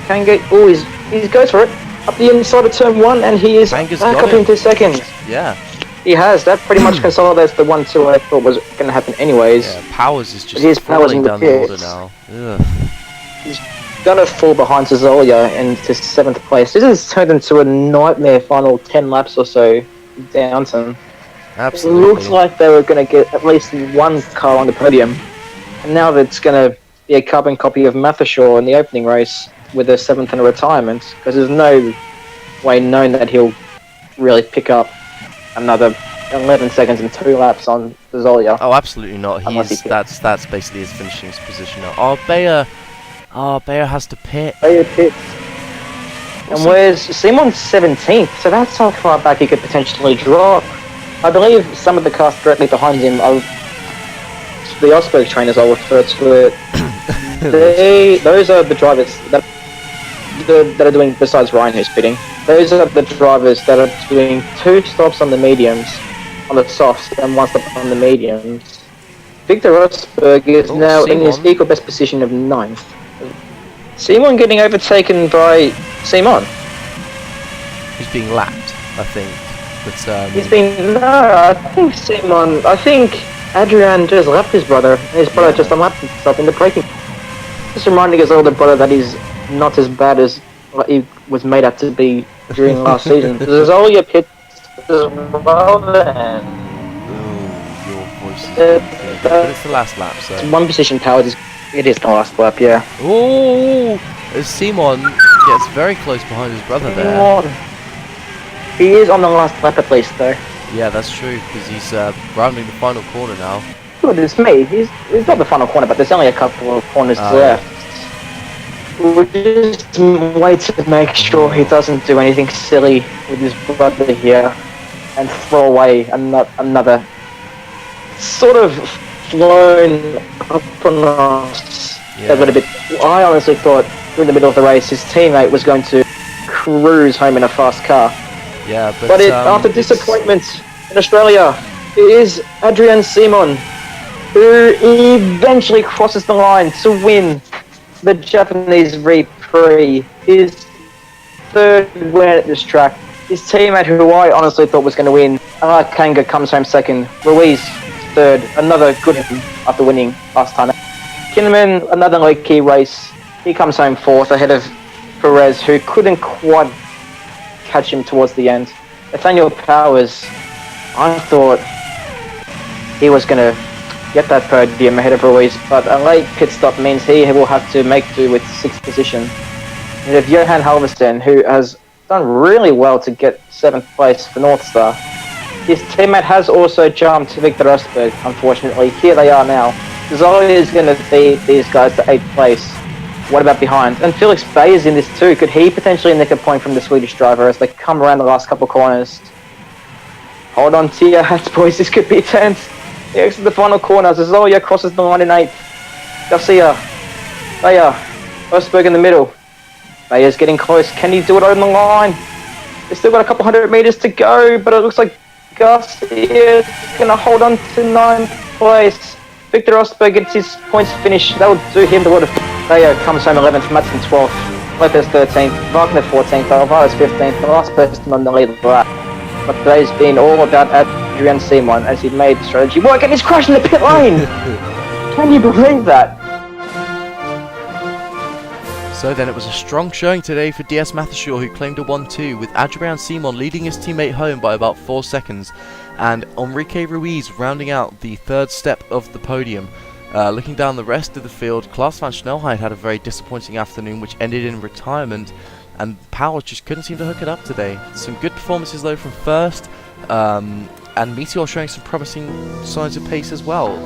Can get. Oh, he goes for it up the inside of turn 1, and he is Kanga's back got up him. into second. Yeah, He has. That pretty much consolidates the 1-2 I thought was going to happen anyways. yeah. Powers is But here's just Powers falling in the down the order pits. now. Ugh. He's gonna fall behind Cezolia into 7th place. This has turned into a nightmare final 10 laps or so Downton. It Absolutely. looks like they were going to get at least 1 car on the podium, and now that's going to be a carbon copy of Mathershaw in the opening race with a 7th and a retirement, because there's no way known that he'll really pick up another 11 seconds and 2 laps on Cezolia. Oh, absolutely not. Unless he He's pits. that's basically his finishing position now. Oh, Bayer has to pit. Bayer pits. And where's Simon's 17th, so that's how far back he could potentially drop. I believe some of the cars directly behind him are the Osberg trainers, I'll refer to it. Those are the drivers that are doing, besides Ryan who's pitting, those are the drivers that are doing 2 stops on the mediums, on the softs, and 1 stop on the mediums. Victor Rosberg is now in his Simon. equal best position of 9th. Simon getting overtaken by Simon. He's being lapped, I think. But He's been I think Adrian just lapped his brother. His brother just unlapped himself in the braking. Just reminding his older brother that he's not as bad as what he was made out to be during last season. There's all your pits as well, and your voice is but it's the last lap, so. one position powered is it is the last lap, yeah. Oh, as Simon gets very close behind his brother there. He is on the last lap at least, though. Yeah, that's true, because he's rounding the final corner now. Goodness me, he's not the final corner, but there's only a couple of corners left. We'll just wait to make sure he doesn't do anything silly with his brother here and throw away another sort of flown up on us a little bit. I honestly thought through the middle of the race his teammate was going to cruise home in a fast car. Yeah, but after disappointment in Australia, it is Adrian Simon who eventually crosses the line to win the Japanese V-Prix. His third win at this track. His teammate, who I honestly thought was going to win, Kanga, comes home second. Ruiz third, another good after winning last time. Kinnaman, another late key race. He comes home fourth ahead of Perez, who couldn't quite catch him towards the end. Nathaniel Powers, I thought he was going to get that podium ahead of Ruiz, but a late pit stop means he will have to make do with 6th position. And of Johan Halverson, who has done really well to get 7th place for North Star. His teammate has also jumped Victor Rosberg, unfortunately. Here they are now. Zoli is going to beat these guys to 8th place. What about behind? And Felix Bay is in this too. Could he potentially nick a point from the Swedish driver as they come around the last couple of corners? Hold on to your hats, boys. This could be tense. He exits the final corner. Zazolia crosses the line in 8th. Garcia. Bayer. Rosberg in the middle. Bayer's getting close. Can he do it on the line? They've still got a couple hundred meters to go, but it looks like Garcia is going to hold on to 9th place. Victor Rosberg gets his points finished. That will do him the lot of. Bayer comes home 11th. Madsen 12th. Lopez 13th. Wagner 14th. Alvarez 15th. The last person on the lead lap. But today's been all about Adrian Simon as he made strategy work and he's crashing the pit lane! Can you believe that? So then it was a strong showing today for DS Mathishaw, who claimed a 1-2, with Adrian Simon leading his teammate home by about 4 seconds, and Enrique Ruiz rounding out the 3rd step of the podium. Looking down the rest of the field, Klaas van Snelheid had a very disappointing afternoon, which ended in retirement, and Powell just couldn't seem to hook it up today. Some good performances though from first, and Meteor showing some promising signs of pace as well.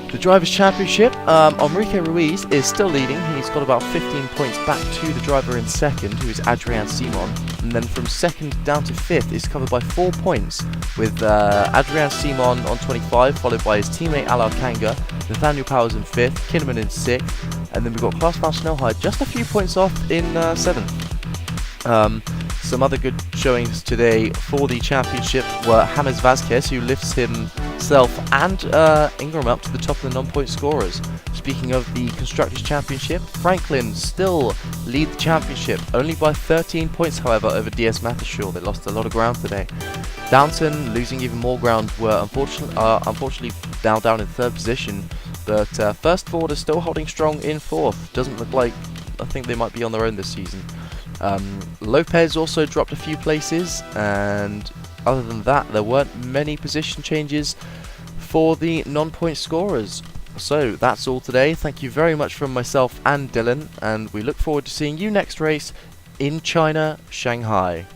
The Drivers' Championship, Enrique Ruiz is still leading. He's got about 15 points back to the driver in second, who is Adrian Simon. And then from second down to 5th is covered by 4 points, with Adrian Simon on 25, followed by his teammate Alar Kanga, Nathaniel Powers in 5th, Kinnaman in 6th, and then we've got Klaas van Snelheid just a few points off in 7th. Some other good showings today for the championship were James Vasquez, who lifts himself and Ingram up to the top of the non-point scorers. Speaking of the Constructors' Championship, Franklin still lead the championship, only by 13 points however over DS Mathishaw. They lost a lot of ground today. Downton losing even more ground were unfortunately now down in 3rd position, but First Ford is still holding strong in 4th. Doesn't look like, I think they might be on their own this season. Lopez also dropped a few places, and other than that there weren't many position changes for the non-point scorers. So that's all today. Thank you very much from myself and Dylan, and we look forward to seeing you next race in China, Shanghai.